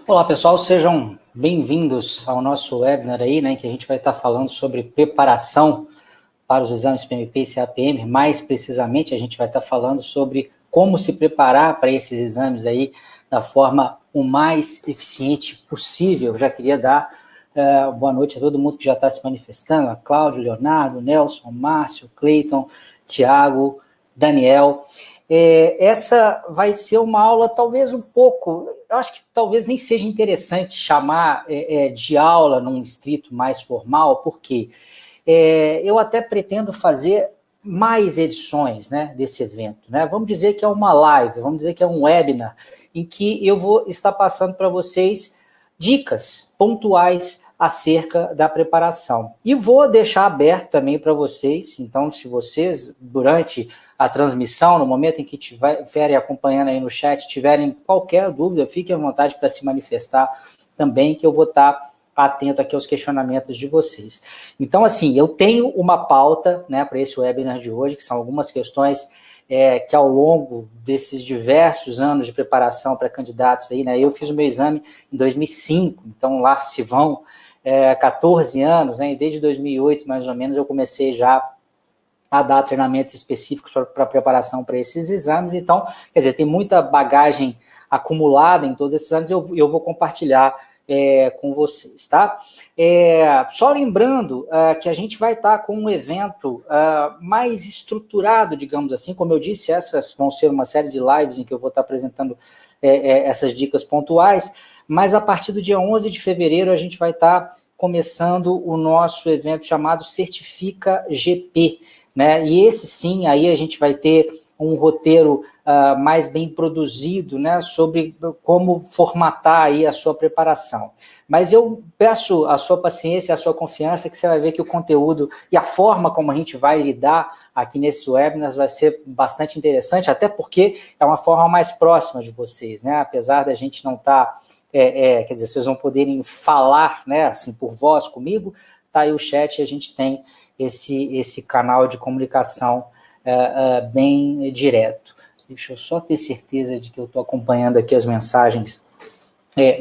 Olá, pessoal, sejam bem-vindos ao nosso webinar aí, né, que a gente vai estar falando sobre preparação para os exames PMP e CAPM. Mais precisamente, a gente vai estar falando sobre como se preparar para esses exames aí da forma o mais eficiente possível. Eu já queria dar boa noite a todo mundo que já está se manifestando, a Cláudio, Leonardo, Nelson, Márcio, Cleiton, Tiago, Daniel. Essa vai ser uma aula talvez um pouco, eu acho que talvez nem seja interessante chamar de aula num estrito mais formal, porque eu até pretendo fazer mais edições, né, desse evento, né? Vamos dizer que é uma live, vamos dizer que é um webinar, em que eu vou estar passando para vocês dicas pontuais acerca da preparação. E vou deixar aberto também para vocês, então, se vocês, durante a transmissão, no momento em que estiverem acompanhando aí no chat, tiverem qualquer dúvida, fiquem à vontade para se manifestar também, que eu vou estar atento aqui aos questionamentos de vocês. Então, assim, eu tenho uma pauta, né, para esse webinar de hoje, que são algumas questões que ao longo desses diversos anos de preparação para candidatos aí, né, eu fiz o meu exame em 2005, então lá se vão 14 anos, né, e desde 2008, mais ou menos, eu comecei já a dar treinamentos específicos para preparação para esses exames. Então, quer dizer, tem muita bagagem acumulada em todos esses anos, eu vou compartilhar com vocês, tá? Só lembrando que a gente vai estar com um evento mais estruturado, digamos assim, como eu disse, essas vão ser uma série de lives em que eu vou estar apresentando essas dicas pontuais, mas a partir do dia 11 de fevereiro a gente vai estar começando o nosso evento chamado Certifica GP, né? E esse sim, aí a gente vai ter um roteiro mais bem produzido, né, sobre como formatar aí a sua preparação. Mas eu peço a sua paciência, a sua confiança, que você vai ver que o conteúdo e a forma como a gente vai lidar aqui nesse webinar vai ser bastante interessante, até porque é uma forma mais próxima de vocês, né, apesar da gente não estar, quer dizer, vocês vão poderem falar, né, assim, por voz comigo, tá aí o chat e a gente tem esse canal de comunicação bem direto. Deixa eu só ter certeza de que eu estou acompanhando aqui as mensagens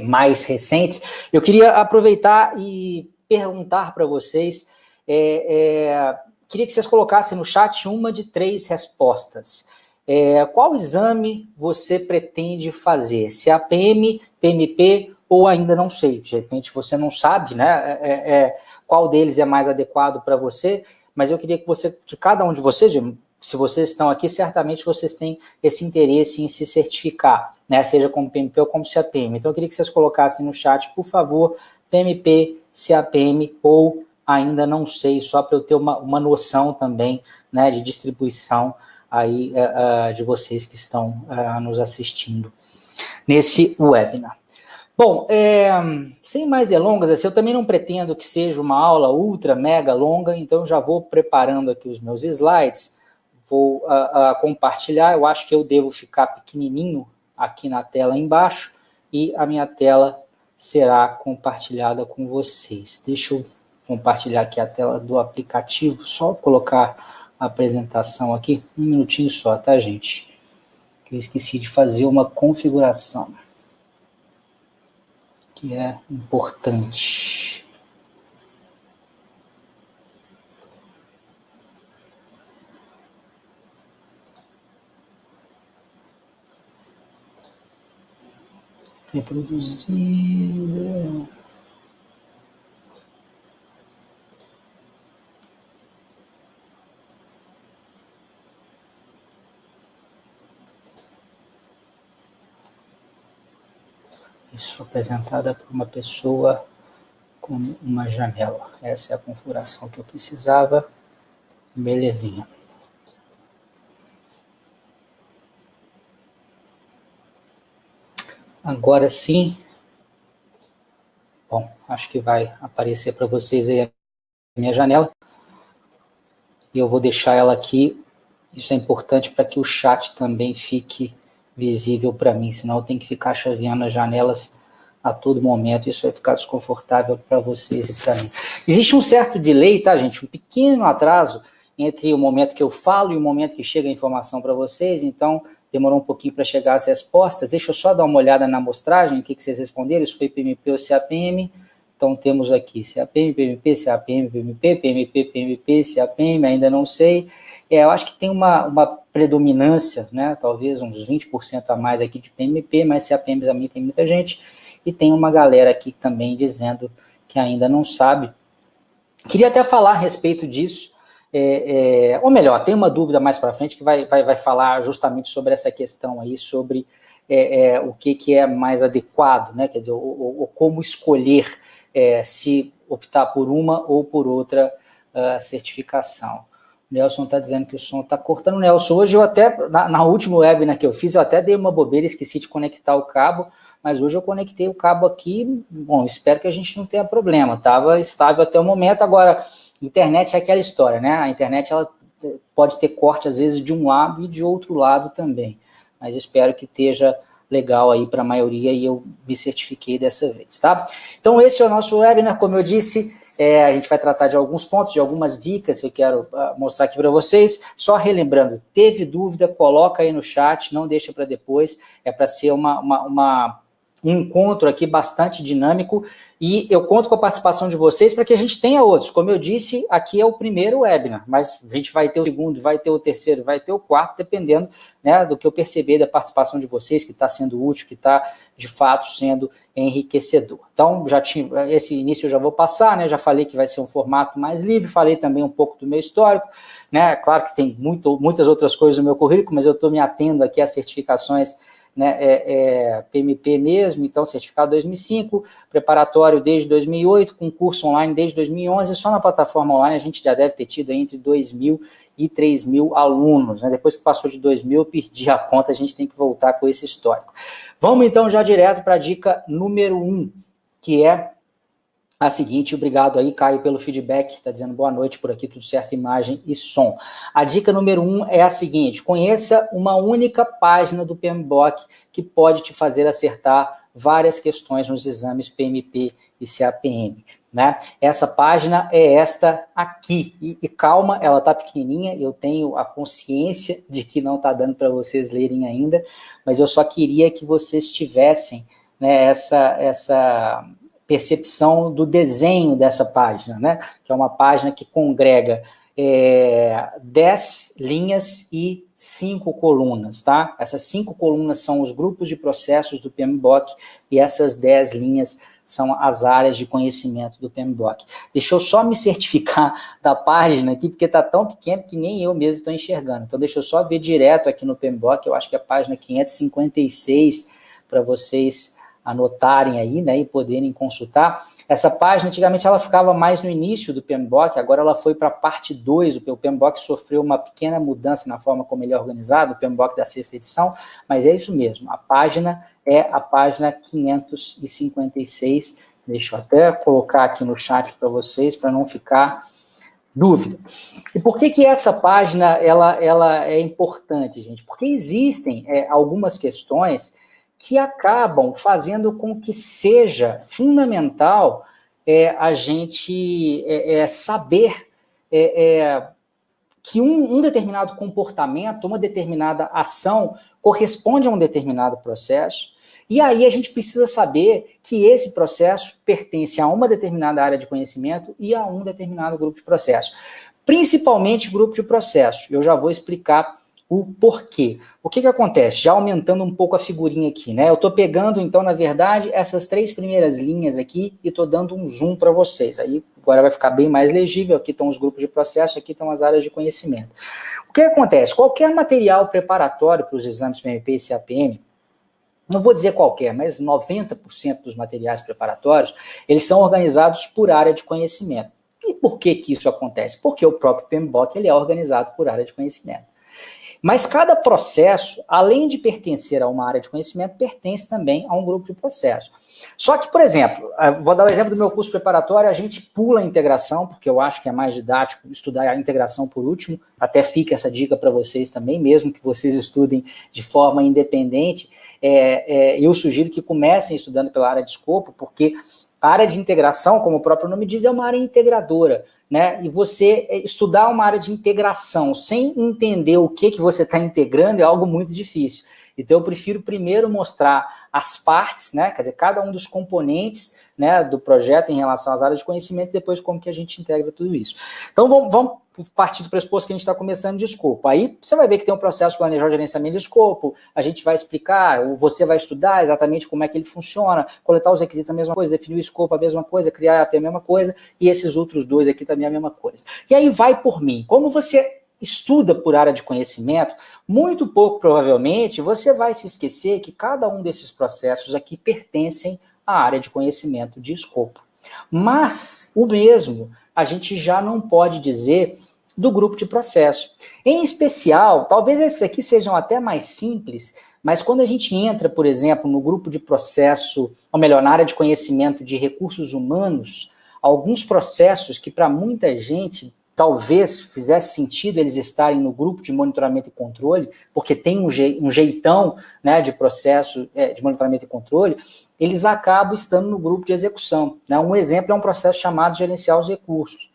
mais recentes. Eu queria aproveitar e perguntar para vocês, queria que vocês colocassem no chat uma de 3 respostas. Qual exame você pretende fazer? CAPM, PMP ou ainda não sei? De repente você não sabe, né? Qual deles é mais adequado para você, mas eu queria que cada um de vocês, se vocês estão aqui, certamente vocês têm esse interesse em se certificar, né? Seja como PMP ou como CAPM. Então, eu queria que vocês colocassem no chat, por favor, PMP, CAPM ou ainda não sei, só para eu ter uma noção também, né, de distribuição aí de vocês que estão nos assistindo nesse webinar. Bom, sem mais delongas, assim, eu também não pretendo que seja uma aula ultra, mega longa, então eu já vou preparando aqui os meus slides, vou compartilhar, eu acho que eu devo ficar pequenininho aqui na tela embaixo, e a minha tela será compartilhada com vocês. Deixa eu compartilhar aqui a tela do aplicativo, só colocar a apresentação aqui, um minutinho só, tá, gente? Que eu esqueci de fazer uma configuração que é importante. Reproduzir. Isso apresentada por uma pessoa com uma janela. Essa é a configuração que eu precisava. Belezinha. Agora sim. Bom, acho que vai aparecer para vocês aí a minha janela. E eu vou deixar ela aqui. Isso é importante para que o chat também fique visível para mim, senão eu tenho que ficar chaveando as janelas a todo momento, isso vai ficar desconfortável para vocês e para mim. Existe um certo delay, tá, gente? Um pequeno atraso entre o momento que eu falo e o momento que chega a informação para vocês, então demorou um pouquinho para chegar as respostas. Deixa eu só dar uma olhada na amostragem, o que vocês responderam, isso foi PMP ou CAPM. Então temos aqui CAPM, PMP, CAPM, PMP, PMP, PMP, CAPM, ainda não sei. Eu acho que tem uma predominância, né, talvez uns 20% a mais aqui de PMP, mas CAPM também tem muita gente, e tem uma galera aqui também dizendo que ainda não sabe. Queria até falar a respeito disso, ou melhor, tem uma dúvida mais para frente que vai falar justamente sobre essa questão aí, sobre o que é mais adequado, né? Quer dizer, ou como escolher se optar por uma ou por outra certificação. O Nelson está dizendo que o som está cortando. Nelson, hoje eu até, na última webinar que eu fiz, eu até dei uma bobeira, esqueci de conectar o cabo, mas hoje eu conectei o cabo aqui, bom, espero que a gente não tenha problema, estava estável até o momento. Agora, internet é aquela história, né? A internet ela pode ter corte, às vezes, de um lado e de outro lado também, mas espero que esteja legal aí para a maioria e eu me certifiquei dessa vez, tá? Então, esse é o nosso webinar, como eu disse, a gente vai tratar de alguns pontos, de algumas dicas que eu quero mostrar aqui para vocês. Só relembrando, teve dúvida, coloca aí no chat, não deixa para depois, é para ser um encontro aqui bastante dinâmico, e eu conto com a participação de vocês para que a gente tenha outros. Como eu disse, aqui é o primeiro webinar, mas a gente vai ter o segundo, vai ter o terceiro, vai ter o quarto, dependendo, né, do que eu perceber da participação de vocês, que está sendo útil, que está, de fato, sendo enriquecedor. Então, esse início eu já vou passar, né, já falei que vai ser um formato mais livre, falei também um pouco do meu histórico, né, claro que tem muitas outras coisas no meu currículo, mas eu estou me atendo aqui às certificações, né, PMP mesmo, então certificado 2005, preparatório desde 2008, concurso online desde 2011, só na plataforma online a gente já deve ter tido entre 2.000 e 3.000 alunos, né? Depois que passou de 2.000 eu perdi a conta, a gente tem que voltar com esse histórico. Vamos então já direto para a dica número 1, que é a seguinte. Obrigado aí, Caio, pelo feedback, está dizendo boa noite por aqui, tudo certo, imagem e som. A dica número 1 é a seguinte: conheça uma única página do PMBOK que pode te fazer acertar várias questões nos exames PMP e CAPM, né? Essa página é esta aqui, e calma, ela está pequenininha, eu tenho a consciência de que não está dando para vocês lerem ainda, mas eu só queria que vocês tivessem, né, essa percepção do desenho dessa página, né? Que é uma página que congrega 10 linhas e 5 colunas, tá? Essas 5 colunas são os grupos de processos do PMBOK e essas 10 linhas são as áreas de conhecimento do PMBOK. Deixa eu só me certificar da página aqui, porque está tão pequeno que nem eu mesmo estou enxergando. Então, deixa eu só ver direto aqui no PMBOK, eu acho que é a página 556, para vocês anotarem aí, né, e poderem consultar. Essa página, antigamente, ela ficava mais no início do PMBOK, agora ela foi para a parte 2, o PMBOK sofreu uma pequena mudança na forma como ele é organizado, o PMBOK da 6ª edição, mas é isso mesmo, a página é a página 556, deixa eu até colocar aqui no chat para vocês, para não ficar dúvida. E por que essa página ela é importante, gente? Porque existem algumas questões que acabam fazendo com que seja fundamental a gente saber que um determinado comportamento, uma determinada ação corresponde a um determinado processo, e aí a gente precisa saber que esse processo pertence a uma determinada área de conhecimento e a um determinado grupo de processo. Principalmente grupo de processo. Eu já vou explicar o porquê. O que acontece? Já aumentando um pouco a figurinha aqui, né? Eu estou pegando, então, na verdade, essas 3 primeiras linhas aqui e estou dando um zoom para vocês. Aí agora vai ficar bem mais legível. Aqui estão os grupos de processo, aqui estão as áreas de conhecimento. O que acontece? Qualquer material preparatório para os exames PMP e CAPM, não vou dizer qualquer, mas 90% dos materiais preparatórios, eles são organizados por área de conhecimento. E por que isso acontece? Porque o próprio PMBOK ele é organizado por área de conhecimento. Mas cada processo, além de pertencer a uma área de conhecimento, pertence também a um grupo de processo. Só que, por exemplo, vou dar o exemplo do meu curso preparatório, a gente pula a integração, porque eu acho que é mais didático estudar a integração por último, até fica essa dica para vocês também, mesmo que vocês estudem de forma independente, eu sugiro que comecem estudando pela área de escopo, porque a área de integração, como o próprio nome diz, é uma área integradora. né, e você estudar uma área de integração sem entender o que você está integrando é algo muito difícil. Então, eu prefiro primeiro mostrar as partes, né, quer dizer, cada um dos componentes, né, do projeto em relação às áreas de conhecimento, e depois como que a gente integra tudo isso. Então, vamos partir do pressuposto que a gente está começando de escopo. Aí, você vai ver que tem um processo de planejar o gerenciamento de escopo, a gente vai explicar, ou você vai estudar exatamente como é que ele funciona, coletar os requisitos a mesma coisa, definir o escopo a mesma coisa, criar a API a mesma coisa, e esses outros dois aqui também a mesma coisa. E aí vai por mim. Como você estuda por área de conhecimento, muito pouco provavelmente você vai se esquecer que cada um desses processos aqui pertencem à área de conhecimento de escopo. Mas o mesmo a gente já não pode dizer do grupo de processo. Em especial, talvez esses aqui sejam até mais simples, mas quando a gente entra, por exemplo, no grupo de processo, ou melhor, na área de conhecimento de recursos humanos, alguns processos que para muita gente talvez fizesse sentido eles estarem no grupo de monitoramento e controle, porque tem um jeitão, né, de processo de monitoramento e controle, eles acabam estando no grupo de execução, né? Um exemplo é um processo chamado gerenciar os recursos.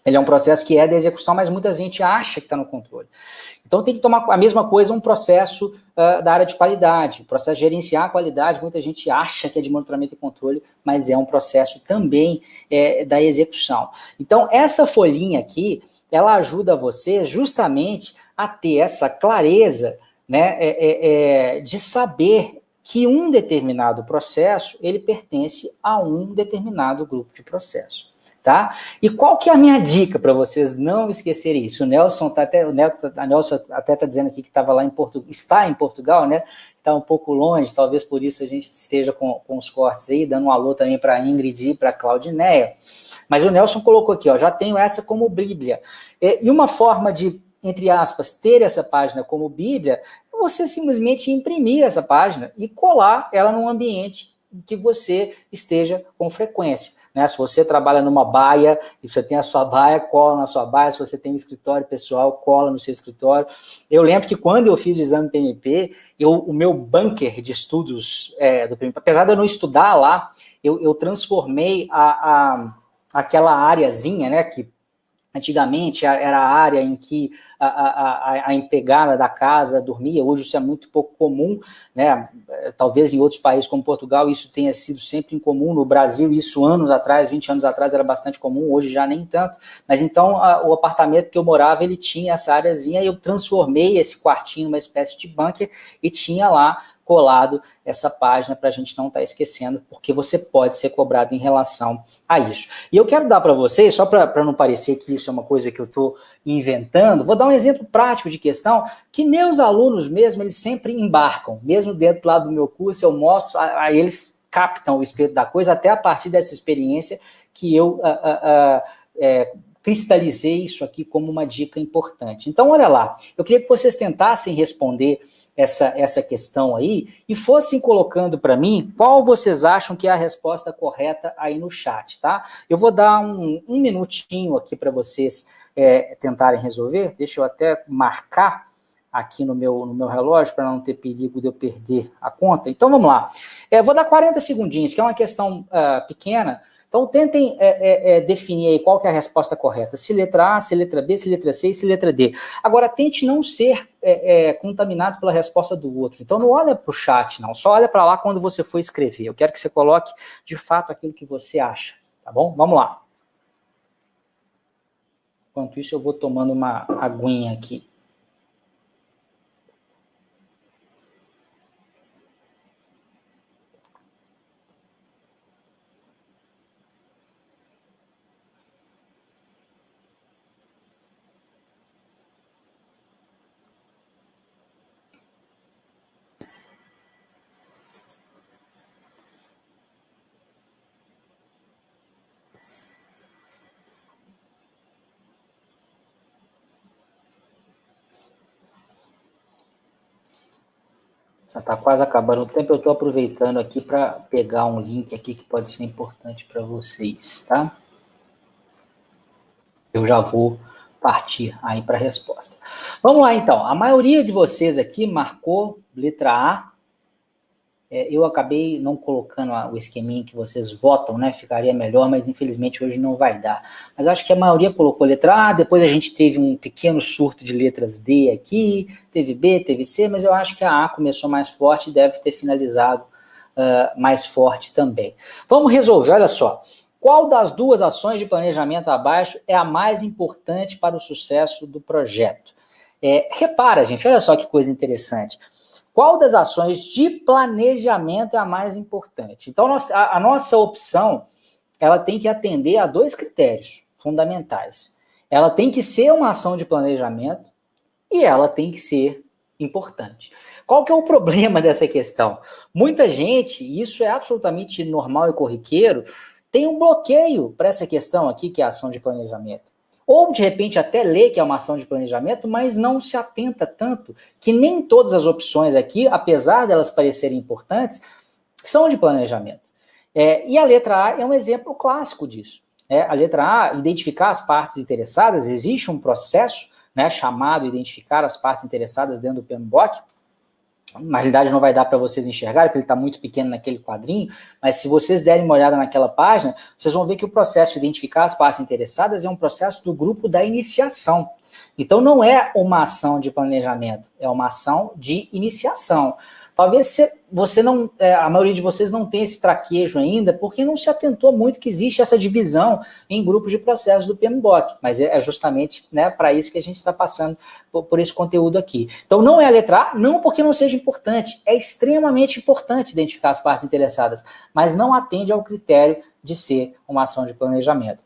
Ele é um processo que é da execução, mas muita gente acha que está no controle. Então tem que tomar a mesma coisa um processo da área de qualidade, o processo de gerenciar a qualidade, muita gente acha que é de monitoramento e controle, mas é um processo também da execução. Então essa folhinha aqui, ela ajuda você justamente a ter essa clareza, né, de saber que um determinado processo, ele pertence a um determinado grupo de processo. Tá? E qual que é a minha dica para vocês não esquecerem isso? O Nelson até está dizendo aqui que estava lá está em Portugal, né? Está um pouco longe, talvez por isso a gente esteja com os cortes aí, dando um alô também para a Ingrid e para a Claudineia. Mas o Nelson colocou aqui, ó, já tenho essa como Bíblia. E uma forma de, entre aspas, ter essa página como Bíblia, é você simplesmente imprimir essa página e colar ela num ambiente que você esteja com frequência, né? Se você trabalha numa baia e você tem a sua baia, cola na sua baia. Se você tem um escritório pessoal, cola no seu escritório. Eu lembro que quando eu fiz o exame PMP, o meu bunker de estudos do PMP, apesar de eu não estudar lá, eu transformei aquela areazinha, né, que antigamente era a área em que a empregada da casa dormia, hoje isso é muito pouco comum, né? Talvez em outros países como Portugal isso tenha sido sempre incomum, no Brasil isso anos atrás, 20 anos atrás era bastante comum, hoje já nem tanto, mas então o apartamento que eu morava, ele tinha essa areazinha e eu transformei esse quartinho numa espécie de bunker e tinha lá colado essa página para a gente não estar esquecendo, porque você pode ser cobrado em relação a isso. E eu quero dar para vocês, só para não parecer que isso é uma coisa que eu estou inventando, vou dar um exemplo prático de questão que meus alunos mesmo, eles sempre embarcam, mesmo dentro lá do meu curso, eu mostro, aí eles captam o espírito da coisa, até a partir dessa experiência que eu cristalizei isso aqui como uma dica importante. Então, olha lá, eu queria que vocês tentassem responder essa questão aí e fossem colocando para mim qual vocês acham que é a resposta correta aí no chat, tá? Eu vou dar um minutinho aqui para vocês tentarem resolver. Deixa eu até marcar aqui no meu relógio para não ter perigo de eu perder a conta. Então, vamos lá. Vou dar 40 segundinhos, que é uma questão pequena. Então, tentem definir aí qual que é a resposta correta. Se letra A, se letra B, se letra C e se letra D. Agora, tente não ser contaminado pela resposta do outro. Então, não olha para o chat, não. Só olha para lá quando você for escrever. Eu quero que você coloque, de fato, aquilo que você acha. Tá bom? Vamos lá. Enquanto isso, eu vou tomando uma aguinha aqui. Já está quase acabando o tempo, eu estou aproveitando aqui para pegar um link aqui que pode ser importante para vocês, tá? Eu já vou partir aí para a resposta. Vamos lá, então. A maioria de vocês aqui marcou letra A. Eu acabei não colocando o esqueminha que vocês votam, né? Ficaria melhor, mas infelizmente hoje não vai dar. Mas acho que a maioria colocou letra A, depois a gente teve um pequeno surto de letras D aqui, teve B, teve C, mas eu acho que a A começou mais forte e deve ter finalizado mais forte também. Vamos resolver, olha só. Qual das duas ações de planejamento abaixo é a mais importante para o sucesso do projeto? Repara, gente, olha só que coisa interessante. Qual das ações de planejamento é a mais importante? Então, a nossa opção, ela tem que atender a dois critérios fundamentais. Ela tem que ser uma ação de planejamento e ela tem que ser importante. Qual que é o problema dessa questão? Muita gente, e isso é absolutamente normal e corriqueiro, tem um bloqueio para essa questão aqui, que é a ação de planejamento. Ou, de repente, até lê que é uma ação de planejamento, mas não se atenta tanto que nem todas as opções aqui, apesar delas parecerem importantes, são de planejamento. E a letra A é um exemplo clássico disso. A letra A, identificar as partes interessadas, existe um processo, né, chamado identificar as partes interessadas dentro do PMBOK. Na realidade não vai dar para vocês enxergarem, porque ele está muito pequeno naquele quadrinho, mas se vocês derem uma olhada naquela página, vocês vão ver que o processo de identificar as partes interessadas é um processo do grupo da iniciação. Então não é uma ação de planejamento, é uma ação de iniciação. Talvez você não, a maioria de vocês não tenha esse traquejo ainda, porque não se atentou muito que existe essa divisão em grupos de processos do PMBOK, mas é justamente, né, para isso que a gente está passando por esse conteúdo aqui. Então não é a letra A, não porque não seja importante, é extremamente importante identificar as partes interessadas, mas não atende ao critério de ser uma ação de planejamento.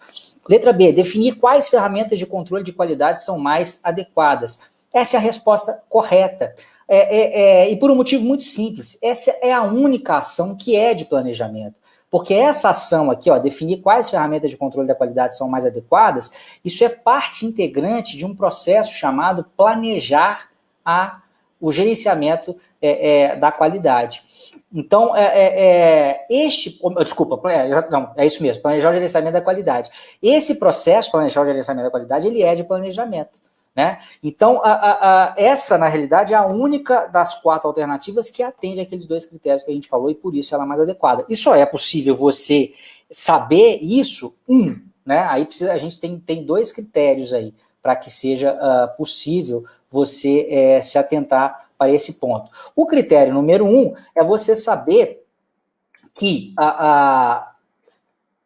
Letra B, definir quais ferramentas de controle de qualidade são mais adequadas. Essa é a resposta correta. E por um motivo muito simples, essa é a única ação que é de planejamento. Porque essa ação aqui, definir quais ferramentas de controle da qualidade são mais adequadas, isso é parte integrante de um processo chamado planejar o gerenciamento da qualidade. Então, é isso mesmo, planejar o gerenciamento da qualidade. Esse processo, planejar o gerenciamento da qualidade, ele é de planejamento. Né? Então, essa, na realidade, é a única das 4 alternativas que atende aqueles 2 critérios que a gente falou, e por isso ela é mais adequada. E só é possível você saber isso, né? Aí a gente tem 2 critérios aí, para que seja possível você se atentar para esse ponto. O critério número 1 é você saber que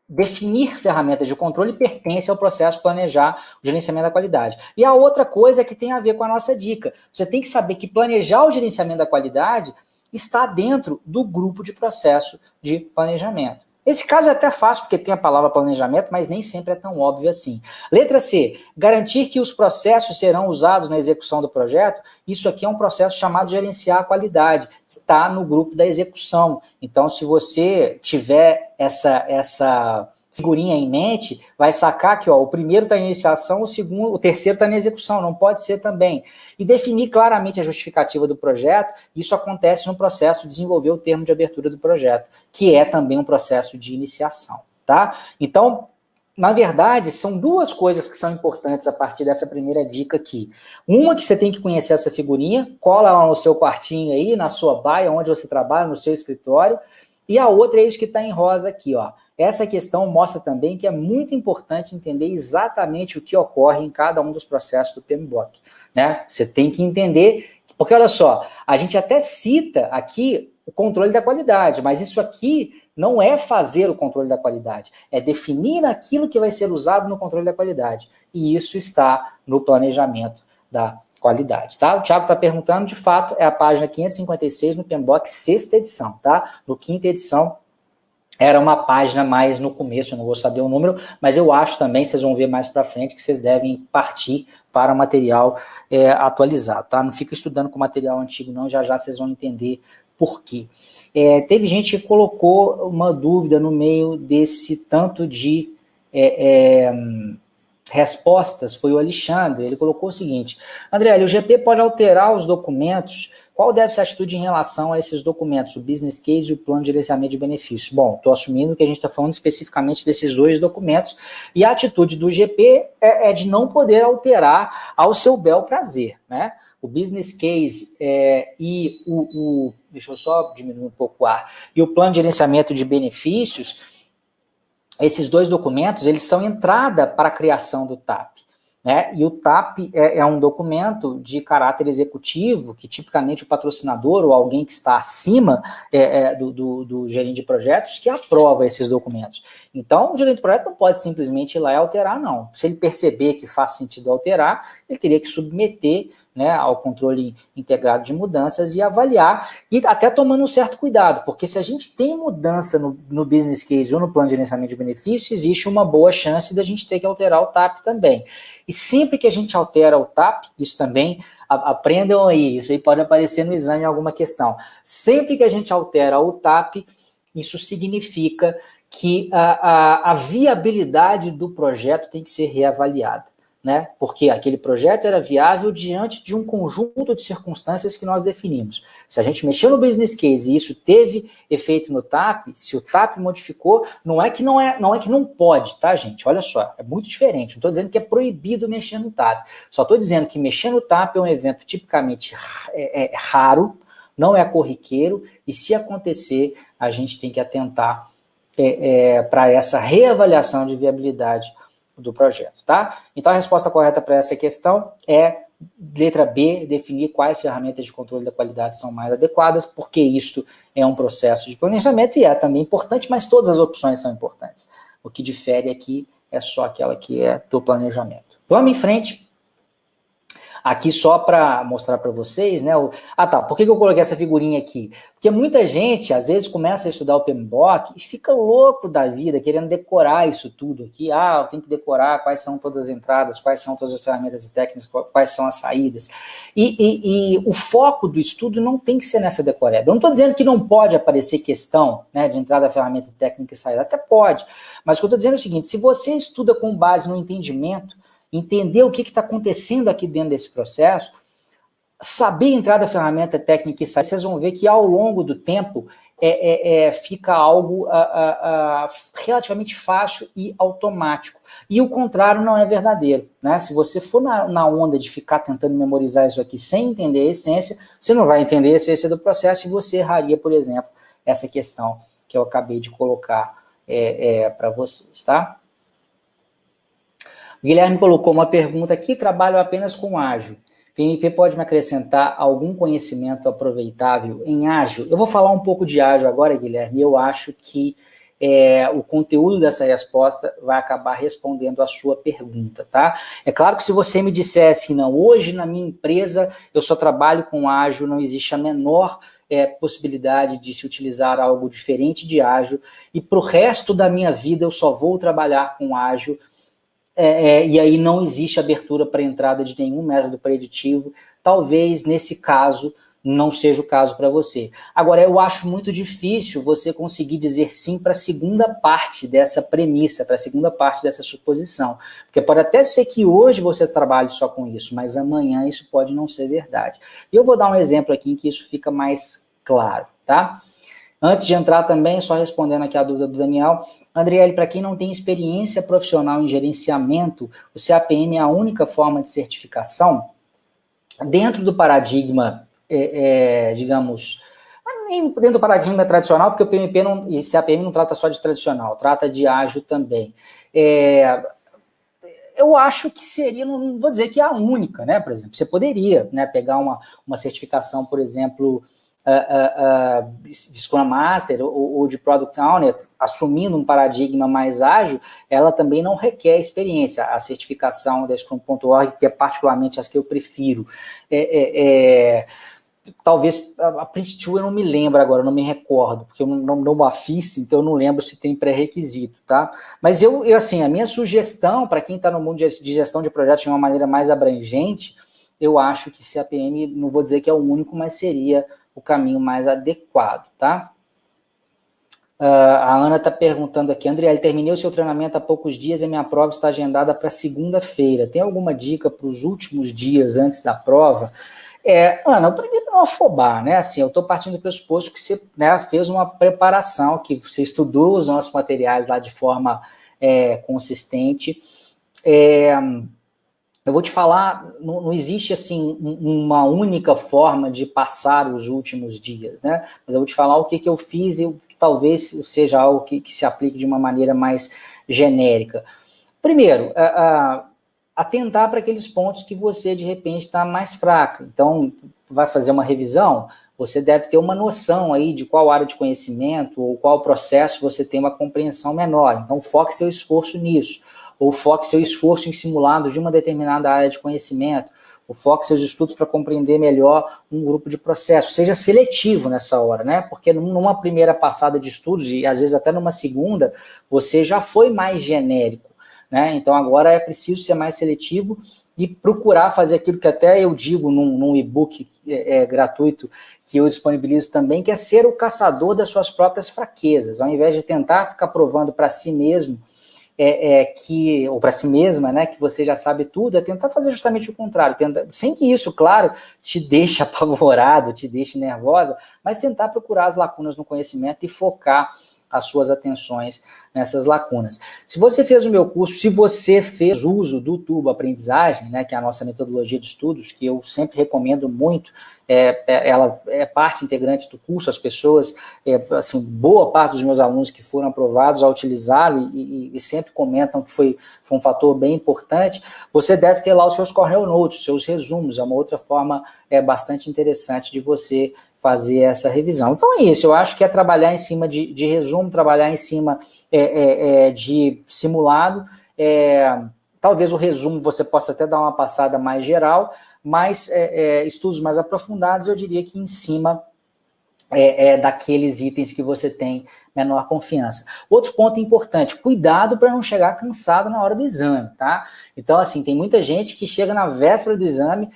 definir ferramentas de controle pertence ao processo de planejar o gerenciamento da qualidade. E a outra coisa que tem a ver com a nossa dica. Você tem que saber que planejar o gerenciamento da qualidade está dentro do grupo de processo de planejamento. Esse caso é até fácil, porque tem a palavra planejamento, mas nem sempre é tão óbvio assim. Letra C, garantir que os processos serão usados na execução do projeto. Isso aqui é um processo chamado gerenciar a qualidade, que está no grupo da execução. Então, se você tiver essa figurinha em mente, vai sacar que o primeiro está em iniciação, o terceiro está na execução, não pode ser também. E definir claramente a justificativa do projeto, isso acontece no processo de desenvolver o termo de abertura do projeto, que é também um processo de iniciação, tá? Então, na verdade, são 2 coisas que são importantes a partir dessa primeira dica aqui. Uma, que você tem que conhecer essa figurinha, cola lá no seu quartinho aí, na sua baia, onde você trabalha, no seu escritório, e a outra é isso que está em rosa aqui, Essa questão mostra também que é muito importante entender exatamente o que ocorre em cada um dos processos do PMBOK, né? Você tem que entender, porque olha só, a gente até cita aqui o controle da qualidade, mas isso aqui não é fazer o controle da qualidade, é definir aquilo que vai ser usado no controle da qualidade, e isso está no planejamento da qualidade, tá? O Thiago está perguntando, de fato, é a página 556 no PMBOK, 6ª edição, tá? No 5ª edição, era uma página mais no começo, eu não vou saber o número, mas eu acho também, vocês vão ver mais para frente, que vocês devem partir para o material atualizado, tá? Não fica estudando com material antigo não, já vocês vão entender por quê. Teve gente que colocou uma dúvida no meio desse tanto de respostas foi o Alexandre. Ele colocou o seguinte: André, o GP pode alterar os documentos. Qual deve ser a atitude em relação a esses documentos, o business case e o plano de gerenciamento de benefícios? Bom, estou assumindo que a gente está falando especificamente desses dois documentos, e a atitude do GP é de não poder alterar ao seu bel prazer, né? O business case e deixa eu só diminuir um pouco o ar, e o plano de gerenciamento de benefícios, esses dois documentos, eles são entrada para a criação do TAP. Né? E o TAP é um documento de caráter executivo que tipicamente o patrocinador ou alguém que está acima do gerente de projetos que aprova esses documentos. Então, o gerente de projeto não pode simplesmente ir lá e alterar, não. Se ele perceber que faz sentido alterar, ele teria que submeter, né, ao controle integrado de mudanças e avaliar, e até tomando um certo cuidado, porque se a gente tem mudança no business case ou no plano de gerenciamento de benefícios, existe uma boa chance da gente ter que alterar o TAP também. E sempre que a gente altera o TAP, isso também, aprendam aí, isso aí pode aparecer no exame em alguma questão. Sempre que a gente altera o TAP, isso significa que a viabilidade do projeto tem que ser reavaliada. Né? Porque aquele projeto era viável diante de um conjunto de circunstâncias que nós definimos. Se a gente mexeu no business case e isso teve efeito no TAP, se o TAP modificou, não é que não pode, tá, gente? Olha só, é muito diferente. Não estou dizendo que é proibido mexer no TAP. Só estou dizendo que mexer no TAP é um evento tipicamente raro, não é corriqueiro, e se acontecer, a gente tem que atentar para essa reavaliação de viabilidade do projeto, tá? Então a resposta correta para essa questão é letra B, definir quais ferramentas de controle da qualidade são mais adequadas, porque isto é um processo de planejamento e é também importante, mas todas as opções são importantes. O que difere aqui é só aquela que é do planejamento. Vamos em frente. Aqui só para mostrar para vocês, né? Por que eu coloquei essa figurinha aqui? Porque muita gente, às vezes, começa a estudar o PMBOK e fica louco da vida, querendo decorar isso tudo aqui. Eu tenho que decorar quais são todas as entradas, quais são todas as ferramentas técnicas, quais são as saídas. E o foco do estudo não tem que ser nessa decoreba. Eu não estou dizendo que não pode aparecer questão, né, de entrada, ferramenta técnica e saída. Até pode. Mas o que eu estou dizendo é o seguinte: se você estuda com base no entendimento, entender o que está acontecendo aqui dentro desse processo, saber entrar da ferramenta técnica e sair, vocês vão ver que ao longo do tempo fica algo relativamente fácil e automático. E o contrário não é verdadeiro, né? Se você for na onda de ficar tentando memorizar isso aqui sem entender a essência, você não vai entender a essência do processo e você erraria, por exemplo, essa questão que eu acabei de colocar para vocês, tá? O Guilherme colocou uma pergunta aqui: trabalho apenas com ágil. PMP pode me acrescentar algum conhecimento aproveitável em ágil? Eu vou falar um pouco de ágil agora, Guilherme, e eu acho que o conteúdo dessa resposta vai acabar respondendo a sua pergunta, tá? É claro que se você me dissesse, não, hoje na minha empresa eu só trabalho com ágil, não existe a menor possibilidade de se utilizar algo diferente de ágil, e para o resto da minha vida eu só vou trabalhar com ágil, e aí não existe abertura para entrada de nenhum método preditivo, talvez nesse caso não seja o caso para você. Agora, eu acho muito difícil você conseguir dizer sim para a segunda parte dessa premissa, para a segunda parte dessa suposição, porque pode até ser que hoje você trabalhe só com isso, mas amanhã isso pode não ser verdade. E eu vou dar um exemplo aqui em que isso fica mais claro, tá? Antes de entrar também, só respondendo aqui a dúvida do Daniel, Andriele, para quem não tem experiência profissional em gerenciamento, o CAPM é a única forma de certificação? Dentro do paradigma, digamos, nem dentro do paradigma tradicional, porque o PMP e CAPM não trata só de tradicional, trata de ágil também. Eu acho que seria, não vou dizer que é a única, né? Por exemplo, você poderia, né, pegar uma certificação, por exemplo, de Scrum Master ou de Product Owner, assumindo um paradigma mais ágil, ela também não requer experiência. A certificação da Scrum.org, que é particularmente as que eu prefiro, talvez a Prince2 eu não me lembro agora, não me recordo, porque eu não a fiz, então eu não lembro se tem pré-requisito, tá? Mas assim, a minha sugestão para quem está no mundo de gestão de projetos de uma maneira mais abrangente, eu acho que CAPM, não vou dizer que é o único, mas seria o caminho mais adequado, tá? A Ana está perguntando aqui, Andriele, terminei o seu treinamento há poucos dias e minha prova está agendada para segunda-feira. Tem alguma dica para os últimos dias antes da prova? Ana, o primeiro não afobar, né? Assim, eu estou partindo do pressuposto que você, né, fez uma preparação, que você estudou os nossos materiais lá de forma consistente. Eu vou te falar, não existe assim uma única forma de passar os últimos dias, né? Mas eu vou te falar o que eu fiz e que talvez seja algo que se aplique de uma maneira mais genérica. Primeiro, atentar para aqueles pontos que você, de repente, está mais fraco. Então, vai fazer uma revisão, você deve ter uma noção aí de qual área de conhecimento ou qual processo você tem uma compreensão menor. Então, foque seu esforço nisso. Ou foque seu esforço em simulados de uma determinada área de conhecimento, ou foque seus estudos para compreender melhor um grupo de processos. Seja seletivo nessa hora, né? Porque numa primeira passada de estudos, e às vezes até numa segunda, você já foi mais genérico, né? Então agora é preciso ser mais seletivo e procurar fazer aquilo que até eu digo num e-book gratuito que eu disponibilizo também, que é ser o caçador das suas próprias fraquezas, ao invés de tentar ficar provando para si mesmo ou para si mesma, né, que você já sabe tudo, é tentar fazer justamente o contrário, sem que isso, claro, te deixe apavorado, te deixe nervosa, mas tentar procurar as lacunas no conhecimento e focar as suas atenções nessas lacunas. Se você fez o meu curso, se você fez uso do Turbo Aprendizagem, né, que é a nossa metodologia de estudos, que eu sempre recomendo muito, ela é parte integrante do curso, as pessoas, assim, boa parte dos meus alunos que foram aprovados a utilizá-lo e sempre comentam que foi um fator bem importante, você deve ter lá os seus Cornell Notes, os seus resumos, é uma outra forma bastante interessante de você fazer essa revisão. Então é isso, eu acho que é trabalhar em cima de resumo, trabalhar em cima de simulado, talvez o resumo você possa até dar uma passada mais geral, mas estudos mais aprofundados, eu diria que em cima daqueles itens que você tem menor confiança. Outro ponto importante, cuidado para não chegar cansado na hora do exame, tá? Então, assim, tem muita gente que chega na véspera do exame,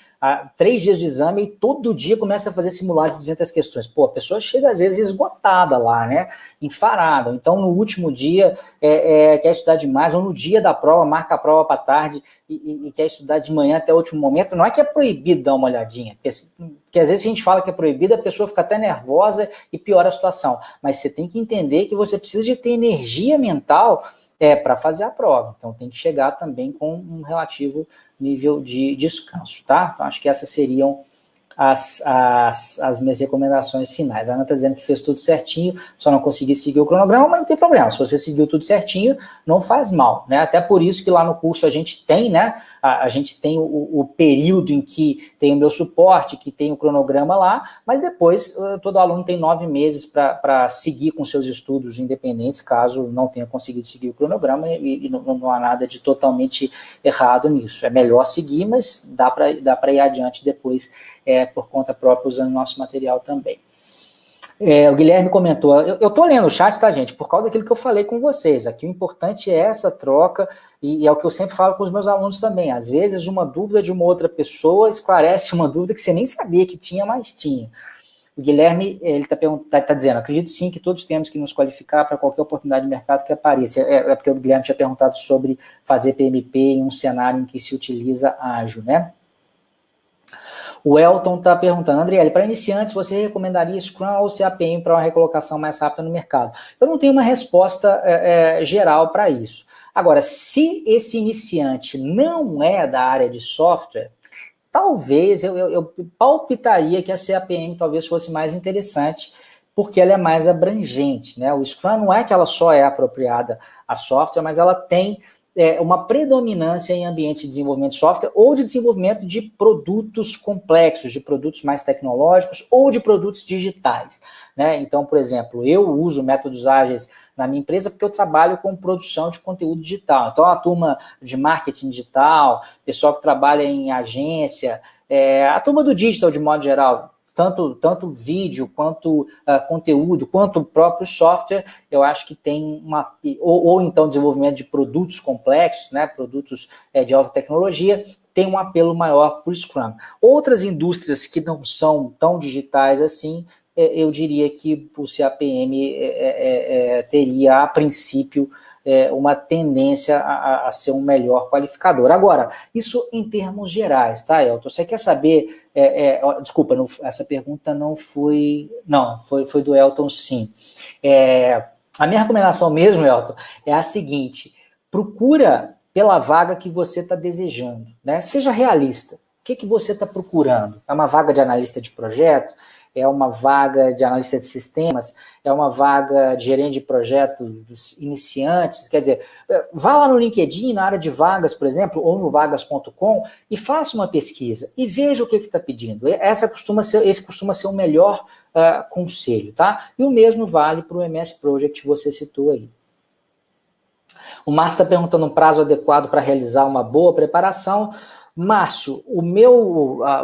3 dias do exame, e todo dia começa a fazer simulado de 200 questões. Pô, a pessoa chega, às vezes, esgotada lá, né? Enfarada. Então, no último dia, quer estudar demais, ou no dia da prova, marca a prova para tarde e quer estudar de manhã até o último momento. Não é que é proibido dar uma olhadinha, porque às vezes a gente fala que é proibido, a pessoa fica até nervosa e piora a situação. Mas você tem que entender que você precisa de ter energia mental para fazer a prova. Então, tem que chegar também com um relativo nível de descanso, tá? Então, acho que essas seriam as minhas recomendações finais. A Ana está dizendo que fez tudo certinho, só não consegui seguir o cronograma, mas não tem problema. Se você seguiu tudo certinho, não faz mal, né? Até por isso que lá no curso a gente tem, né? A gente tem o período em que tem o meu suporte, que tem o cronograma lá, mas depois todo aluno tem 9 meses para seguir com seus estudos independentes, caso não tenha conseguido seguir o cronograma, e não há nada de totalmente errado nisso. É melhor seguir, mas dá para ir adiante depois, por conta própria, usando nosso material também. O Guilherme comentou, eu estou lendo o chat, tá, gente, por causa daquilo que eu falei com vocês. Aqui o importante é essa troca, e é o que eu sempre falo com os meus alunos também. Às vezes, uma dúvida de uma outra pessoa esclarece uma dúvida que você nem sabia que tinha, mas tinha. O Guilherme, ele tá dizendo, acredito sim que todos temos que nos qualificar para qualquer oportunidade de mercado que apareça. Porque o Guilherme tinha perguntado sobre fazer PMP em um cenário em que se utiliza ágil, né? O Elton está perguntando, Andriele, para iniciantes, você recomendaria Scrum ou CAPM para uma recolocação mais rápida no mercado? Eu não tenho uma resposta geral para isso. Agora, se esse iniciante não é da área de software, talvez eu palpitaria que a CAPM talvez fosse mais interessante, porque ela é mais abrangente, né? O Scrum não é que ela só é apropriada a software, mas ela tem uma predominância em ambiente de desenvolvimento de software ou de desenvolvimento de produtos complexos, de produtos mais tecnológicos ou de produtos digitais, né? Então, por exemplo, eu uso métodos ágeis na minha empresa porque eu trabalho com produção de conteúdo digital. Então, a turma de marketing digital, pessoal que trabalha em agência, a turma do digital de modo geral, tanto vídeo, quanto conteúdo, quanto o próprio software, eu acho que tem ou então desenvolvimento de produtos complexos, né, produtos de alta tecnologia, tem um apelo maior por Scrum. Outras indústrias que não são tão digitais assim, eu diria que o CAPM teria, a princípio, uma tendência a ser um melhor qualificador. Agora, isso em termos gerais, tá, Elton? Você quer saber... desculpa, essa pergunta não foi... Não, foi do Elton, sim. A minha recomendação mesmo, Elton, é a seguinte: procura pela vaga que você está desejando, né? Seja realista. O que você está procurando? É uma vaga de analista de projeto? É uma vaga de analista de sistemas? É uma vaga de gerente de projetos dos iniciantes? Quer dizer, vá lá no LinkedIn, na área de vagas, por exemplo, ou no vagas.com, e faça uma pesquisa e veja o que está pedindo. Esse costuma ser o melhor conselho, tá? E o mesmo vale para o MS Project que você citou aí. O Márcio está perguntando um prazo adequado para realizar uma boa preparação. Márcio, o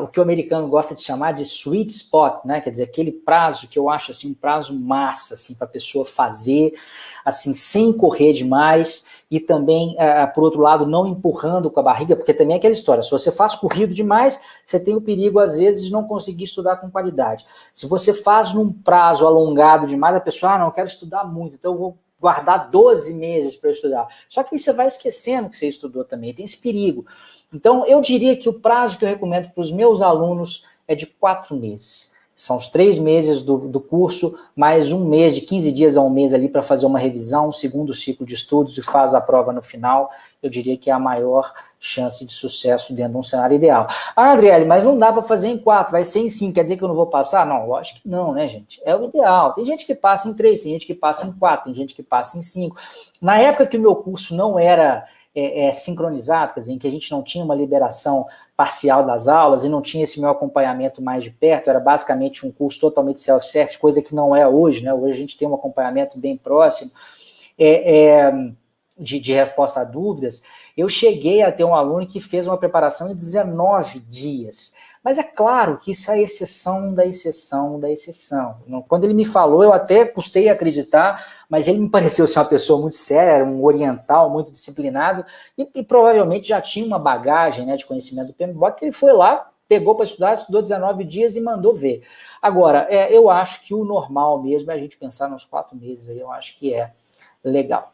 que o americano gosta de chamar de sweet spot, né? Quer dizer, aquele prazo que eu acho assim, um prazo massa assim, para a pessoa fazer, assim, sem correr demais e também, por outro lado, não empurrando com a barriga, porque também é aquela história, se você faz corrido demais, você tem o perigo, às vezes, de não conseguir estudar com qualidade. Se você faz num prazo alongado demais, a pessoa, não, eu quero estudar muito, então eu vou guardar 12 meses para estudar. Só que aí você vai esquecendo que você estudou também, tem esse perigo. Então, eu diria que o prazo que eu recomendo para os meus alunos é de 4 meses. São os 3 meses do curso, mais um mês, de 15 dias a um mês ali para fazer uma revisão, um segundo ciclo de estudos e faz a prova no final. Eu diria que é a maior chance de sucesso dentro de um cenário ideal. Ah, Adriele, mas não dá para fazer em 4, vai ser em 5, quer dizer que eu não vou passar? Não, lógico que não, né, gente? É o ideal. Tem gente que passa em 3, tem gente que passa em 4, tem gente que passa em 5. Na época que o meu curso não era sincronizado, quer dizer, em que a gente não tinha uma liberação parcial das aulas e não tinha esse meu acompanhamento mais de perto, era basicamente um curso totalmente self-service, coisa que não é hoje, né? Hoje a gente tem um acompanhamento bem próximo de resposta a dúvidas. Eu cheguei a ter um aluno que fez uma preparação em 19 dias. Mas é claro que isso é a exceção da exceção da exceção. Quando ele me falou, eu até custei a acreditar, mas ele me pareceu ser uma pessoa muito séria, era um oriental muito disciplinado, e provavelmente já tinha uma bagagem, né, de conhecimento do PMBOK, que ele foi lá, pegou para estudar, estudou 19 dias e mandou ver. Agora, eu acho que o normal mesmo é a gente pensar nos 4 meses aí, eu acho que é legal.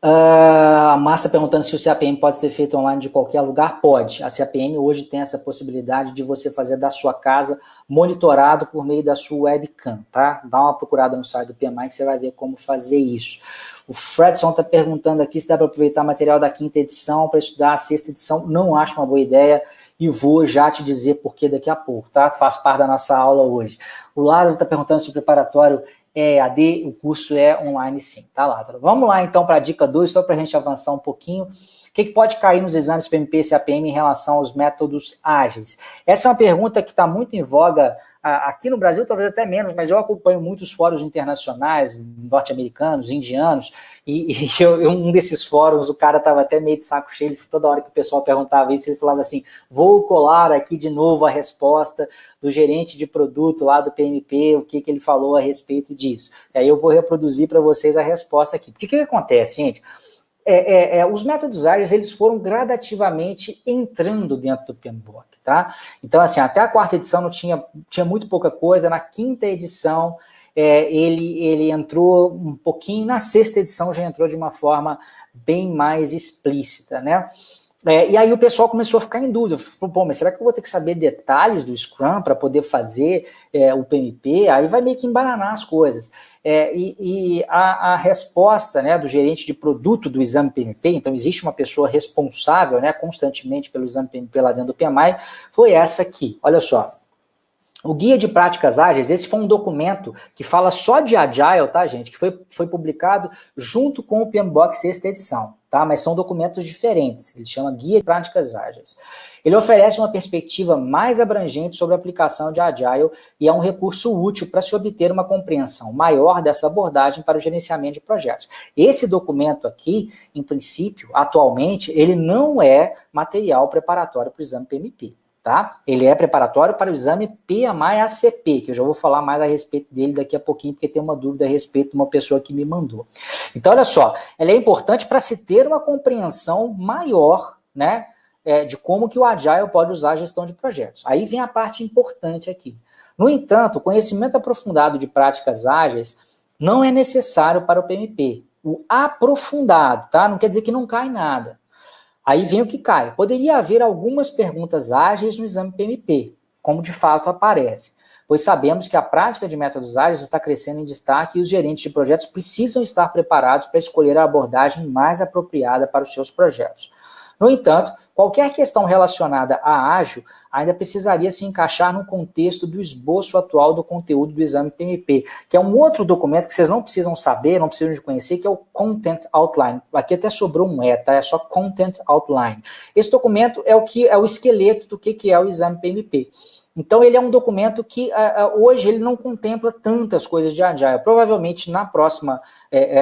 A Márcia está perguntando se o CAPM pode ser feito online de qualquer lugar. Pode. A CAPM hoje tem essa possibilidade de você fazer da sua casa, monitorado por meio da sua webcam, tá? Dá uma procurada no site do PMI que você vai ver como fazer isso. O Fredson está perguntando aqui se dá para aproveitar material da 5ª edição para estudar a 6ª edição. Não acho uma boa ideia e vou já te dizer por que daqui a pouco, tá? Faz parte da nossa aula hoje. O Lázaro está perguntando se o preparatório EAD, o curso é online sim, tá, Lázaro? Vamos lá, então, para a dica 2, só para a gente avançar um pouquinho. O que pode cair nos exames PMP e CAPM em relação aos métodos ágeis? Essa é uma pergunta que está muito em voga aqui no Brasil, talvez até menos, mas eu acompanho muitos fóruns internacionais, norte-americanos, indianos, e um desses fóruns, o cara estava até meio de saco cheio, toda hora que o pessoal perguntava isso, ele falava assim, vou colar aqui de novo a resposta do gerente de produto lá do PMP, o que ele falou a respeito disso. E aí eu vou reproduzir para vocês a resposta aqui. Porque o que acontece, gente? Os métodos ágeis, eles foram gradativamente entrando dentro do PMBOK, tá? Então, assim, até a 4ª edição não tinha muito pouca coisa, na 5ª edição ele entrou um pouquinho, na 6ª edição já entrou de uma forma bem mais explícita, né? E aí o pessoal começou a ficar em dúvida, falou, pô, mas será que eu vou ter que saber detalhes do Scrum para poder fazer o PMP? Aí vai meio que embananar as coisas. E a resposta, né, do gerente de produto do exame PMP, então existe uma pessoa responsável, né, constantemente pelo exame PMP lá dentro do PMI, foi essa aqui, olha só. O Guia de Práticas Ágeis, esse foi um documento que fala só de Agile, tá, gente? Que foi publicado junto com o PMBOK 6ª edição, tá? Mas são documentos diferentes. Ele chama Guia de Práticas Ágeis. Ele oferece uma perspectiva mais abrangente sobre a aplicação de Agile e é um recurso útil para se obter uma compreensão maior dessa abordagem para o gerenciamento de projetos. Esse documento aqui, em princípio, atualmente, ele não é material preparatório para o exame PMP. Tá? Ele é preparatório para o exame PMI-ACP, que eu já vou falar mais a respeito dele daqui a pouquinho, porque tem uma dúvida a respeito de uma pessoa que me mandou. Então, olha só, ele é importante para se ter uma compreensão maior, né, de como que o Agile pode usar a gestão de projetos. Aí vem a parte importante aqui. No entanto, o conhecimento aprofundado de práticas ágeis não é necessário para o PMP. O aprofundado, tá? Não quer dizer que não cai nada. Aí vem o que cai. Poderia haver algumas perguntas ágeis no exame PMP, como de fato aparece, pois sabemos que a prática de métodos ágeis está crescendo em destaque e os gerentes de projetos precisam estar preparados para escolher a abordagem mais apropriada para os seus projetos. No entanto, qualquer questão relacionada a ágil ainda precisaria se encaixar no contexto do esboço atual do conteúdo do exame PMP, que é um outro documento que vocês não precisam saber, não precisam de conhecer, que é o Content Outline. Aqui até sobrou um E, tá? É só Content Outline. Esse documento é o esqueleto do que é o exame PMP. Então, ele é um documento que hoje ele não contempla tantas coisas de Agile. Provavelmente, na próxima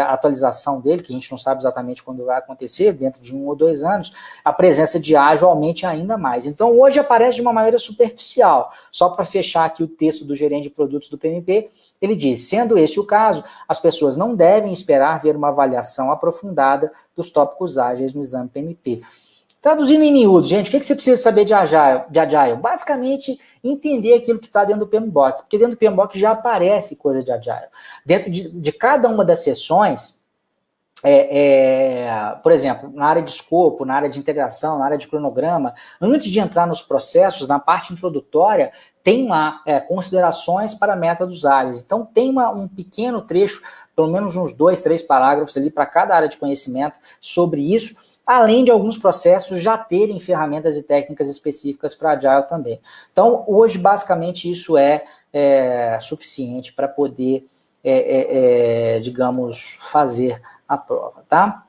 atualização dele, que a gente não sabe exatamente quando vai acontecer, dentro de 1 ou 2 anos, a presença de Agile aumente ainda mais. Então, hoje aparece de uma maneira superficial. Só para fechar aqui o texto do gerente de produtos do PMP, ele diz, sendo esse o caso, as pessoas não devem esperar ver uma avaliação aprofundada dos tópicos ágeis no exame PMP. Traduzindo em miúdo, gente, o que você precisa saber de Agile? Basicamente, entender aquilo que está dentro do PMBOK, porque dentro do PMBOK já aparece coisa de Agile. Dentro de cada uma das sessões, por exemplo, na área de escopo, na área de integração, na área de cronograma, antes de entrar nos processos, na parte introdutória, tem lá considerações para métodos ágeis. Então, tem um pequeno trecho, pelo menos uns 2, 3 parágrafos ali para cada área de conhecimento sobre isso, além de alguns processos já terem ferramentas e técnicas específicas para Agile também. Então, hoje, basicamente, isso é suficiente para poder, digamos, fazer a prova, tá?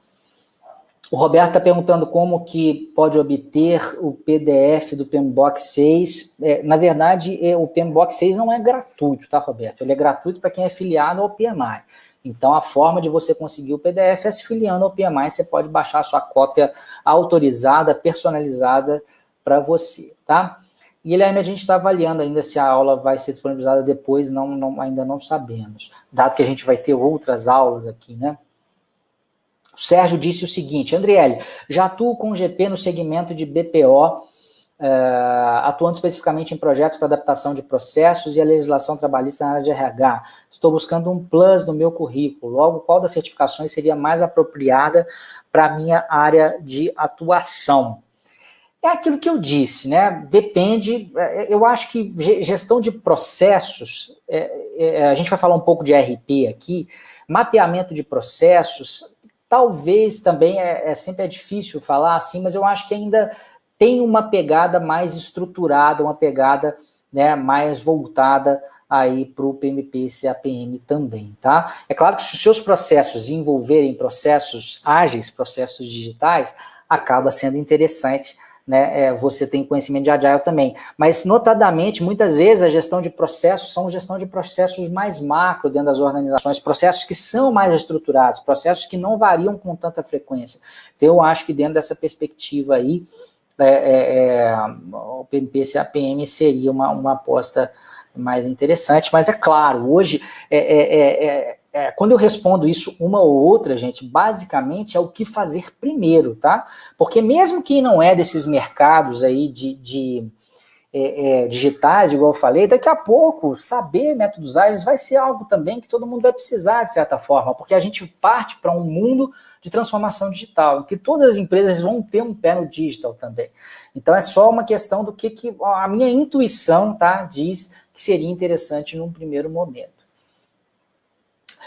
O Roberto está perguntando como que pode obter o PDF do PMBOK 6. Na verdade, o PMBOK 6 não é gratuito, tá, Roberto? Ele é gratuito para quem é filiado ao PMI. Então, a forma de você conseguir o PDF é se filiando ao PMI, você pode baixar a sua cópia autorizada, personalizada para você, tá? E, Guilherme, a gente está avaliando ainda se a aula vai ser disponibilizada depois, ainda não sabemos, dado que a gente vai ter outras aulas aqui, né? O Sérgio disse o seguinte, Andriele, já atuo com GP no segmento de BPO, atuando especificamente em projetos para adaptação de processos e a legislação trabalhista na área de RH. Estou buscando um plus no meu currículo. Logo, qual das certificações seria mais apropriada para a minha área de atuação? É aquilo que eu disse, né? Depende, eu acho que gestão de processos, a gente vai falar um pouco de RP aqui, mapeamento de processos, talvez também, sempre é difícil falar assim, mas eu acho que ainda tem uma pegada mais estruturada, uma pegada, né, mais voltada aí para o PMP e CAPM também, tá? É claro que se os seus processos envolverem processos ágeis, processos digitais, acaba sendo interessante, né, você tem conhecimento de Agile também. Mas, notadamente, muitas vezes a gestão de processos são gestão de processos mais macro dentro das organizações, processos que são mais estruturados, processos que não variam com tanta frequência. Então, eu acho que dentro dessa perspectiva aí, o PMP e CAPM seria uma aposta mais interessante, mas é claro, hoje, quando eu respondo isso uma ou outra, gente, basicamente é o que fazer primeiro, tá? Porque mesmo quem não é desses mercados aí digitais, igual eu falei, daqui a pouco saber métodos ágeis vai ser algo também que todo mundo vai precisar, de certa forma, porque a gente parte para um mundo de transformação digital, em que todas as empresas vão ter um pé no digital também. Então é só uma questão do que a minha intuição, tá, diz que seria interessante num primeiro momento.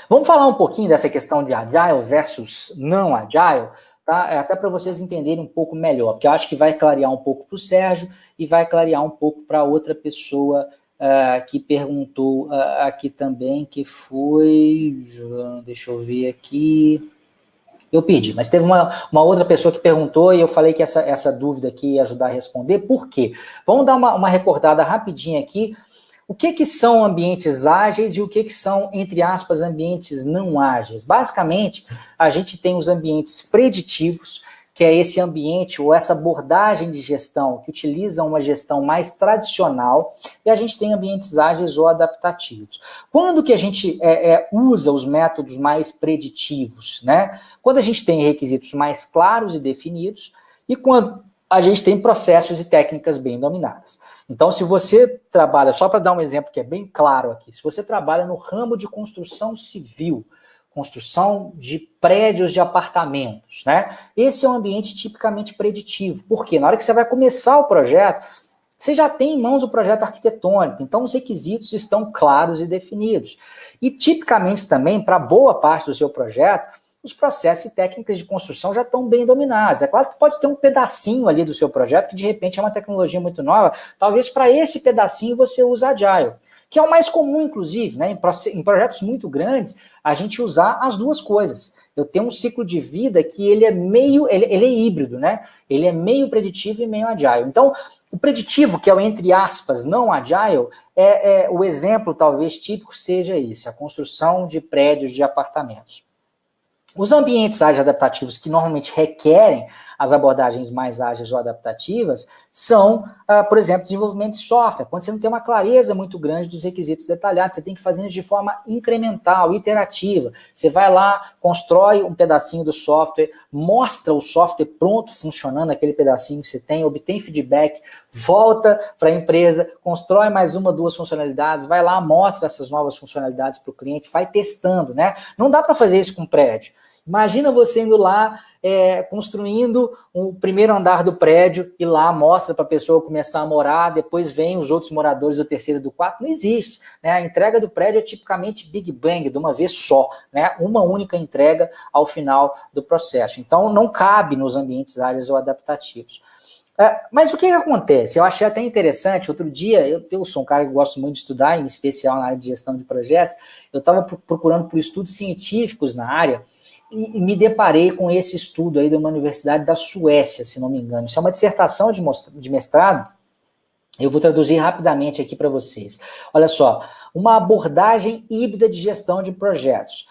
Vamos falar um pouquinho dessa questão de Agile versus não Agile, tá? Até para vocês entenderem um pouco melhor, porque eu acho que vai clarear um pouco para o Sérgio e vai clarear um pouco para outra pessoa que perguntou aqui também, que foi... Deixa eu ver aqui... Eu perdi, mas teve uma outra pessoa que perguntou e eu falei que essa dúvida aqui ia ajudar a responder. Por quê? Vamos dar uma recordada rapidinho aqui. O que são ambientes ágeis e o que são, entre aspas, ambientes não ágeis? Basicamente, a gente tem os ambientes preditivos, que é esse ambiente ou essa abordagem de gestão que utiliza uma gestão mais tradicional, e a gente tem ambientes ágeis ou adaptativos. Quando que a gente usa os métodos mais preditivos, né? Quando a gente tem requisitos mais claros e definidos, e quando a gente tem processos e técnicas bem dominadas. Então, se você trabalha, só para dar um exemplo que é bem claro aqui, se você trabalha no ramo de construção civil, construção de prédios de apartamentos, né? Esse é um ambiente tipicamente preditivo. Por quê? Na hora que você vai começar o projeto, você já tem em mãos o projeto arquitetônico, então os requisitos estão claros e definidos. E tipicamente também, para boa parte do seu projeto, os processos e técnicas de construção já estão bem dominados. É claro que pode ter um pedacinho ali do seu projeto que de repente é uma tecnologia muito nova, talvez para esse pedacinho você use Agile, que é o mais comum, inclusive, né? Em projetos muito grandes, a gente usar as duas coisas. Eu tenho um ciclo de vida que ele é meio, ele é híbrido, né? Ele é meio preditivo e meio agile. Então, o preditivo, que é o entre aspas não agile, o exemplo talvez típico seja esse, a construção de prédios de apartamentos. Os ambientes ágeis adaptativos que normalmente requerem as abordagens mais ágeis ou adaptativas são, por exemplo, desenvolvimento de software. Quando você não tem uma clareza muito grande dos requisitos detalhados, você tem que fazer isso de forma incremental, iterativa. Você vai lá, constrói um pedacinho do software, mostra o software pronto, funcionando, aquele pedacinho que você tem, obtém feedback, volta para a empresa, constrói mais uma, duas funcionalidades, vai lá, mostra essas novas funcionalidades para o cliente, vai testando, né? Não dá para fazer isso com prédio. Imagina você indo lá, construindo o primeiro andar do prédio e lá mostra para a pessoa começar a morar, depois vem os outros moradores do terceiro e do quarto. Não existe, né? A entrega do prédio é tipicamente Big Bang, de uma vez só, né? Uma única entrega ao final do processo. Então, não cabe nos ambientes ágeis ou adaptativos. Mas o que acontece? Eu achei até interessante, outro dia, eu sou um cara que gosto muito de estudar, em especial na área de gestão de projetos, eu estava procurando por estudos científicos na área, e me deparei com esse estudo aí de uma universidade da Suécia, se não me engano. Isso é uma dissertação de mestrado. Eu vou traduzir rapidamente aqui para vocês. Olha só, uma abordagem híbrida de gestão de projetos,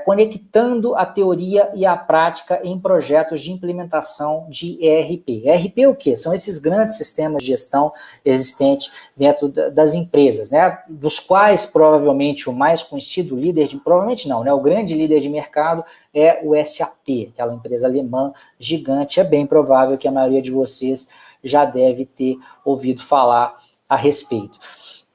conectando a teoria e a prática em projetos de implementação de ERP. ERP é o quê? São esses grandes sistemas de gestão existentes dentro das empresas, né? Dos quais provavelmente o mais conhecido líder provavelmente não, né? O grande líder de mercado é o SAP, aquela empresa alemã gigante. É bem provável que a maioria de vocês já deve ter ouvido falar a respeito.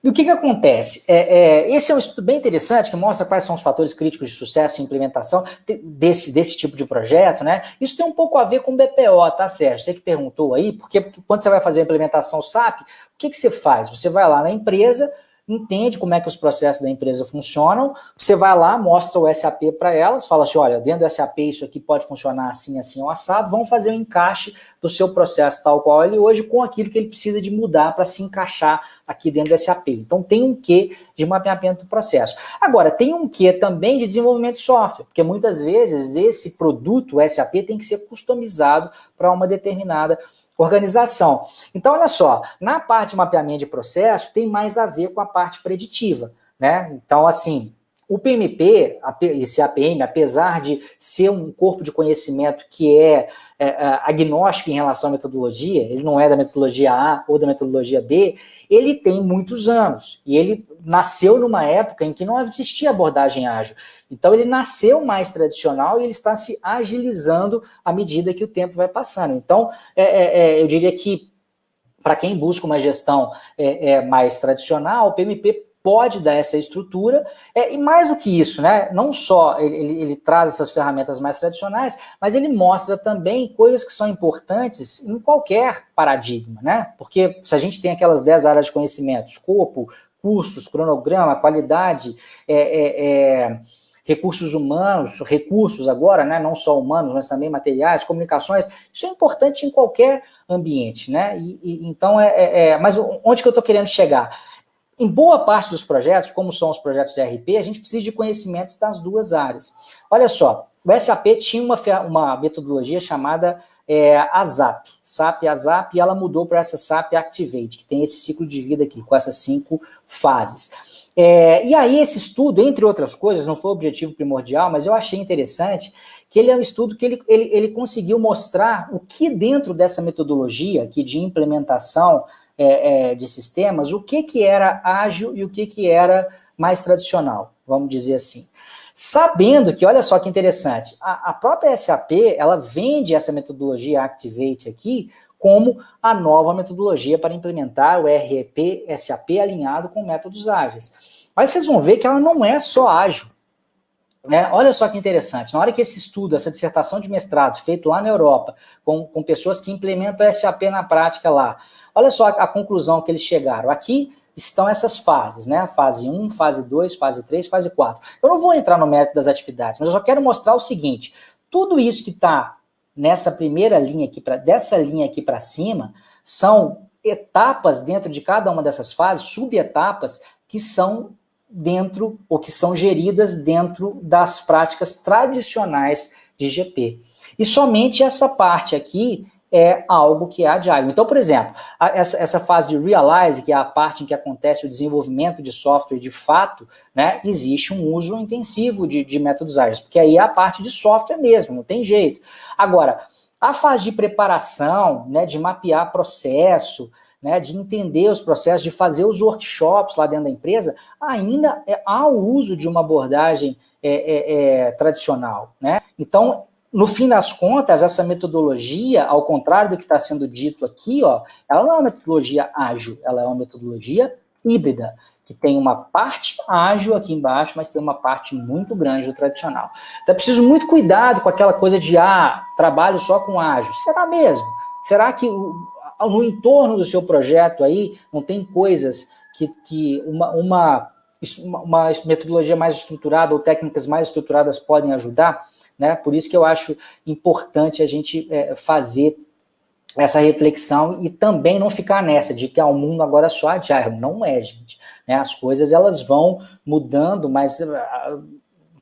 E o que acontece? Esse é um estudo bem interessante que mostra quais são os fatores críticos de sucesso e implementação desse tipo de projeto, né? Isso tem um pouco a ver com o BPO, tá, Sérgio? Você que perguntou aí, porque quando você vai fazer a implementação SAP, o que você faz? Você vai lá na empresa, entende como é que os processos da empresa funcionam, você vai lá, mostra o SAP para elas, fala assim, olha, dentro do SAP isso aqui pode funcionar assim, assim, ou assado, vamos fazer um encaixe do seu processo tal qual ele hoje com aquilo que ele precisa de mudar para se encaixar aqui dentro do SAP. Então tem um quê de mapeamento do processo. Agora, tem um quê também de desenvolvimento de software, porque muitas vezes esse produto, o SAP, tem que ser customizado para uma determinada organização. Então, olha só, na parte de mapeamento de processo tem mais a ver com a parte preditiva, né? Então, assim, o PMP, esse APM, apesar de ser um corpo de conhecimento que é agnóstico em relação à metodologia, ele não é da metodologia A ou da metodologia B, ele tem muitos anos, e ele nasceu numa época em que não existia abordagem ágil. Então, ele nasceu mais tradicional e ele está se agilizando à medida que o tempo vai passando. Então, eu diria que, para quem busca uma gestão mais tradicional, o PMP pode dar essa estrutura, e mais do que isso, né? Não só ele traz essas ferramentas mais tradicionais, mas ele mostra também coisas que são importantes em qualquer paradigma, né? Porque se a gente tem aquelas 10 áreas de conhecimento, escopo, custos, cronograma, qualidade, recursos humanos, recursos agora, né? Não só humanos, mas também materiais, comunicações, isso é importante em qualquer ambiente, né? Então, mas onde que eu estou querendo chegar? Em boa parte dos projetos, como são os projetos de ERP, a gente precisa de conhecimentos das duas áreas. Olha só, o SAP tinha uma metodologia chamada ASAP, SAP ASAP, e ela mudou para essa SAP Activate, que tem esse ciclo de vida aqui, com essas 5 fases. E aí esse estudo, entre outras coisas, não foi o objetivo primordial, mas eu achei interessante que ele é um estudo que ele conseguiu mostrar o que dentro dessa metodologia aqui de implementação de sistemas, o que era ágil e o que era mais tradicional, vamos dizer assim. Sabendo que, olha só que interessante, a própria SAP, ela vende essa metodologia Activate aqui como a nova metodologia para implementar o REP SAP alinhado com métodos ágeis. Mas vocês vão ver que ela não é só ágil. Né? Olha só que interessante, na hora que esse estudo, essa dissertação de mestrado, feito lá na Europa, com pessoas que implementam o SAP na prática lá, olha só a conclusão que eles chegaram. Aqui estão essas fases, né? Fase 1, fase 2, fase 3, fase 4. Eu não vou entrar no mérito das atividades, mas eu só quero mostrar o seguinte, tudo isso que está nessa primeira linha aqui, dessa linha aqui para cima, são etapas dentro de cada uma dessas fases, subetapas, que são dentro, ou que são geridas dentro das práticas tradicionais de GP. E somente essa parte aqui é algo que é agile. Então, por exemplo, essa fase de realize, que é a parte em que acontece o desenvolvimento de software de fato, né, existe um uso intensivo de métodos ágeis, porque aí é a parte de software mesmo, não tem jeito. Agora, a fase de preparação, né, de mapear processo, né, de entender os processos, de fazer os workshops lá dentro da empresa, ainda há o uso de uma abordagem tradicional. Né? Então, no fim das contas, essa metodologia, ao contrário do que está sendo dito aqui, ó, ela não é uma metodologia ágil, ela é uma metodologia híbrida, que tem uma parte ágil aqui embaixo, mas tem uma parte muito grande do tradicional. Então, é preciso muito cuidado com aquela coisa de, trabalho só com ágil. Será mesmo? Será que no entorno do seu projeto aí não tem coisas que uma metodologia mais estruturada ou técnicas mais estruturadas podem ajudar? Né? Por isso que eu acho importante a gente fazer essa reflexão e também não ficar nessa de que o mundo agora é só agile. Não é, gente. Né? As coisas elas vão mudando, mas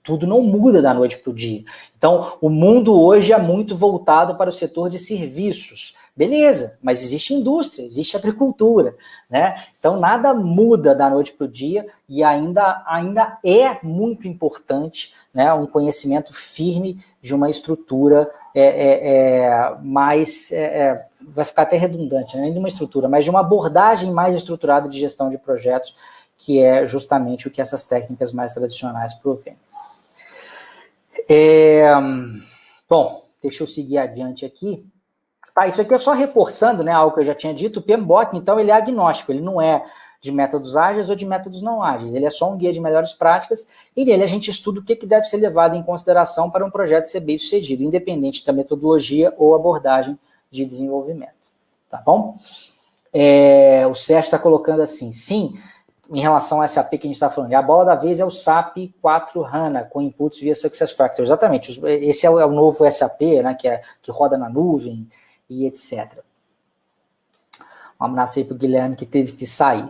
tudo não muda da noite para o dia. Então, o mundo hoje é muito voltado para o setor de serviços. Beleza, mas existe indústria, existe agricultura, né? Então, nada muda da noite para o dia e ainda é muito importante, né, um conhecimento firme de uma estrutura mais... vai ficar até redundante, né? Nem de uma estrutura, mas de uma abordagem mais estruturada de gestão de projetos, que é justamente o que essas técnicas mais tradicionais provêm. Bom, deixa eu seguir adiante aqui. Tá, isso aqui é só reforçando, né, algo que eu já tinha dito. O PMBOK, então, ele é agnóstico, ele não é de métodos ágeis ou de métodos não ágeis, ele é só um guia de melhores práticas, e nele a gente estuda o que deve ser levado em consideração para um projeto ser bem sucedido, independente da metodologia ou abordagem de desenvolvimento. Tá bom? O Sérgio está colocando assim, sim, em relação ao SAP que a gente está falando, a bola da vez é o SAP 4 HANA, com inputs via SuccessFactors. Exatamente, esse é o novo SAP, né, que roda na nuvem, e etc. Um abraço aí para o Guilherme, que teve que sair.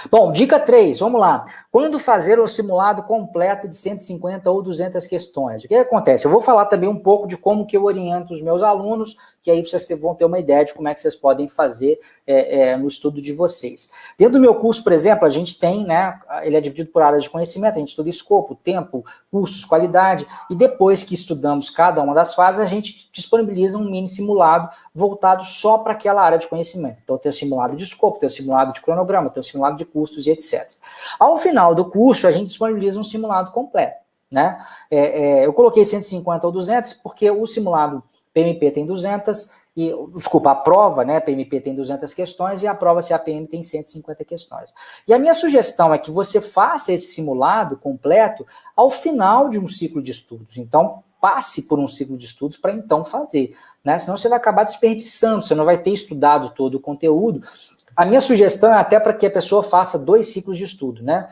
Bom, dica 3, vamos lá. Quando fazer o simulado completo de 150 ou 200 questões? O que acontece? Eu vou falar também um pouco de como que eu oriento os meus alunos, que aí vocês vão ter uma ideia de como é que vocês podem fazer no estudo de vocês. Dentro do meu curso, por exemplo, a gente tem, né, ele é dividido por áreas de conhecimento, a gente estuda escopo, tempo, custos, qualidade, e depois que estudamos cada uma das fases, a gente disponibiliza um mini simulado voltado só para aquela área de conhecimento. Então, tem o simulado de escopo, tem o simulado de cronograma, tem o simulado de custos e etc. Ao final do curso, a gente disponibiliza um simulado completo. Né? Eu coloquei 150 ou 200 porque o simulado PMP tem 200, a prova, né, PMP tem 200 questões e a prova CAPM tem 150 questões. E a minha sugestão é que você faça esse simulado completo ao final de um ciclo de estudos. Então, passe por um ciclo de estudos para então fazer. Né? Senão você vai acabar desperdiçando, você não vai ter estudado todo o conteúdo. A minha sugestão é até para que a pessoa faça 2 ciclos de estudo, né?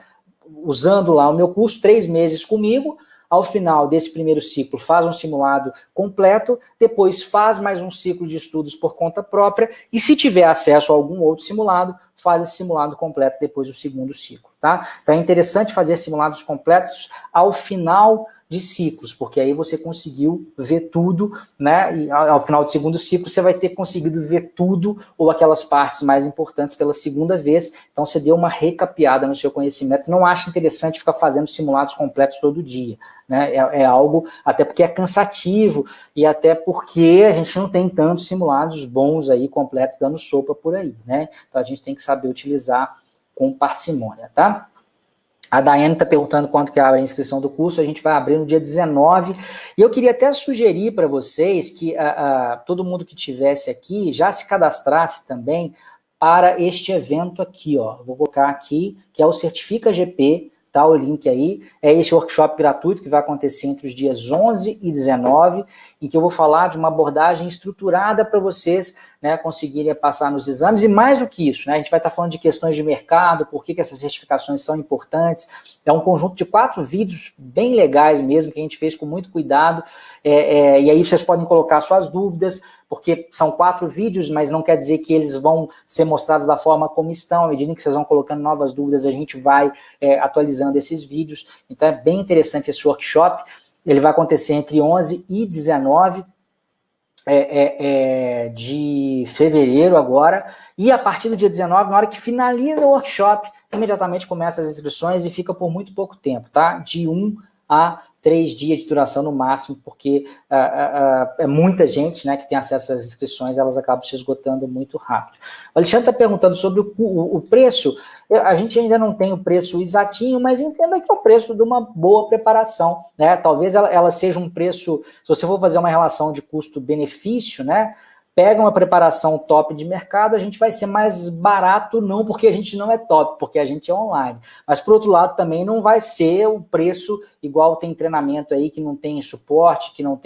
Usando lá o meu curso, 3 meses comigo, ao final desse primeiro ciclo faz um simulado completo, depois faz mais um ciclo de estudos por conta própria, e se tiver acesso a algum outro simulado, faz esse simulado completo depois do segundo ciclo, tá? Então é interessante fazer simulados completos ao final de ciclos, porque aí você conseguiu ver tudo, né? E ao final do segundo ciclo você vai ter conseguido ver tudo ou aquelas partes mais importantes pela segunda vez, então você deu uma recapeada no seu conhecimento. Não acho interessante ficar fazendo simulados completos todo dia, né? É algo, até porque é cansativo e até porque a gente não tem tantos simulados bons aí, completos, dando sopa por aí, né? Então a gente tem que saber utilizar com parcimônia, tá? A Daiane está perguntando quando que abre a inscrição do curso. A gente vai abrir no dia 19. E eu queria até sugerir para vocês que todo mundo que estivesse aqui já se cadastrasse também para este evento aqui, ó. Vou colocar aqui, que é o Certifica GP, tá? O link aí. É esse workshop gratuito que vai acontecer entre os dias 11 e 19, em que eu vou falar de uma abordagem estruturada para vocês, né, conseguirem passar nos exames, e mais do que isso, né, a gente vai estar falando de questões de mercado, por que essas certificações são importantes. É um conjunto de 4 vídeos bem legais mesmo, que a gente fez com muito cuidado, e aí vocês podem colocar suas dúvidas, porque são 4 vídeos, mas não quer dizer que eles vão ser mostrados da forma como estão. À medida que vocês vão colocando novas dúvidas, a gente vai atualizando esses vídeos. Então é bem interessante esse workshop. Ele vai acontecer entre 11 e 19 de fevereiro agora, e a partir do dia 19, na hora que finaliza o workshop, imediatamente começa as inscrições e fica por muito pouco tempo, tá? De 1 a 3 dias de duração no máximo, porque é muita gente, né, que tem acesso às inscrições, elas acabam se esgotando muito rápido. O Alexandre está perguntando sobre o preço. A gente ainda não tem o preço exatinho, mas entenda que é o preço de uma boa preparação, né? Talvez ela seja um preço, se você for fazer uma relação de custo-benefício, né? Pega uma preparação top de mercado, a gente vai ser mais barato, não porque a gente não é top, porque a gente é online. Mas, por outro lado, também não vai ser o preço igual tem treinamento aí que não tem suporte, que não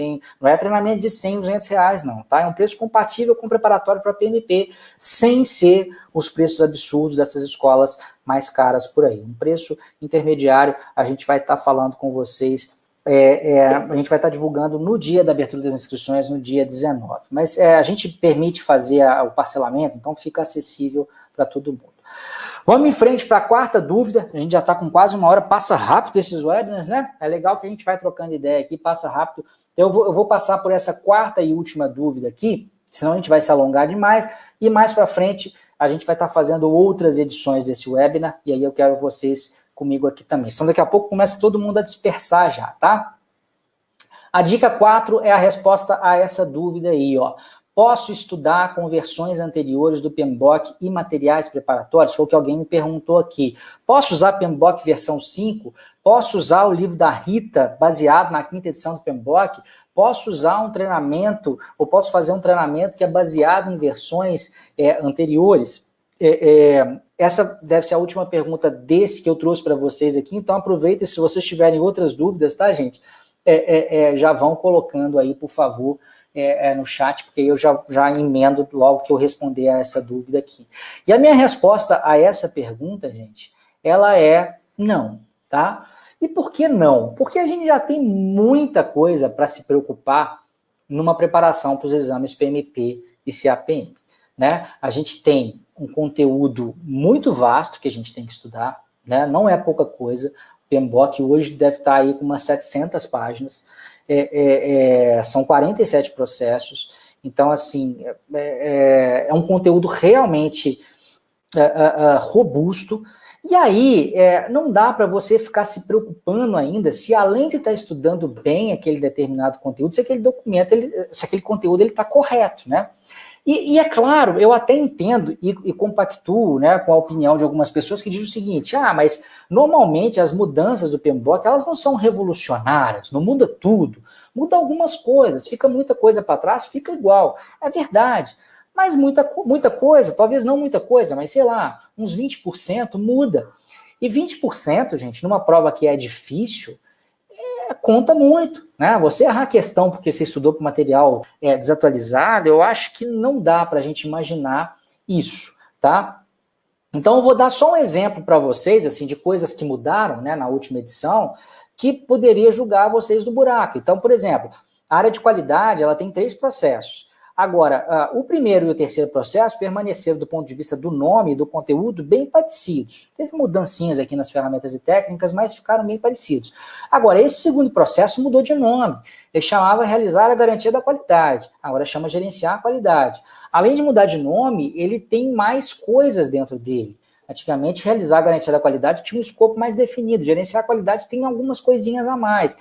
é treinamento de 100, 200 reais, não, tá? É um preço compatível com preparatório para PMP, sem ser os preços absurdos dessas escolas mais caras por aí. Um preço intermediário, a gente vai estar falando com vocês. A gente vai estar divulgando no dia da abertura das inscrições, no dia 19. Mas a gente permite fazer o parcelamento, então fica acessível para todo mundo. Vamos em frente para a quarta dúvida. A gente já está com quase 1 hora, passa rápido esses webinars, né? É legal que a gente vai trocando ideia aqui, passa rápido. Eu vou passar por essa quarta e última dúvida aqui, senão a gente vai se alongar demais, e mais para frente a gente vai estar fazendo outras edições desse webinar, e aí eu quero vocês comigo aqui também. Então, daqui a pouco começa todo mundo a dispersar já, tá? A dica 4 é a resposta a essa dúvida aí, ó. Posso estudar com versões anteriores do PMBOK e materiais preparatórios? Foi o que alguém me perguntou aqui. Posso usar PMBOK versão 5? Posso usar o livro da Rita, baseado na 5ª edição do PMBOK? Posso usar um treinamento, ou posso fazer um treinamento que é baseado em versões anteriores? Essa deve ser a última pergunta desse que eu trouxe para vocês aqui, então aproveita, se vocês tiverem outras dúvidas, tá, gente? Já vão colocando aí, por favor, no chat, porque eu já emendo logo que eu responder a essa dúvida aqui. E a minha resposta a essa pergunta, gente, ela é não, tá? E por que não? Porque a gente já tem muita coisa para se preocupar numa preparação para os exames PMP e CAPM, né? A gente tem um conteúdo muito vasto que a gente tem que estudar, né? Não é pouca coisa. O PMBOK hoje deve estar aí com umas 700 páginas, são 47 processos, então, assim, é um conteúdo realmente robusto. E aí, não dá para você ficar se preocupando ainda se, além de estar estudando bem aquele determinado conteúdo, se aquele documento, se aquele conteúdo está correto, né? E é claro, eu até entendo e compactuo, né, com a opinião de algumas pessoas que dizem o seguinte: mas normalmente as mudanças do PMBOK, elas não são revolucionárias, não muda tudo, muda algumas coisas, fica muita coisa para trás, fica igual. É verdade, mas muita coisa, talvez não muita coisa, mas sei lá, uns 20% muda. E 20%, gente, numa prova que é difícil, conta muito, né? Você errar a questão porque você estudou com material desatualizado, eu acho que não dá para a gente imaginar isso, tá? Então eu vou dar só um exemplo para vocês, assim, de coisas que mudaram, né, na última edição, que poderia julgar vocês do buraco. Então, por exemplo, a área de qualidade, ela tem 3 processos. Agora, o primeiro e o terceiro processo permaneceram, do ponto de vista do nome e do conteúdo, bem parecidos. Teve mudancinhas aqui nas ferramentas e técnicas, mas ficaram bem parecidos. Agora, esse segundo processo mudou de nome. Ele chamava realizar a garantia da qualidade. Agora chama gerenciar a qualidade. Além de mudar de nome, ele tem mais coisas dentro dele. Antigamente, realizar a garantia da qualidade tinha um escopo mais definido. Gerenciar a qualidade tem algumas coisinhas a mais.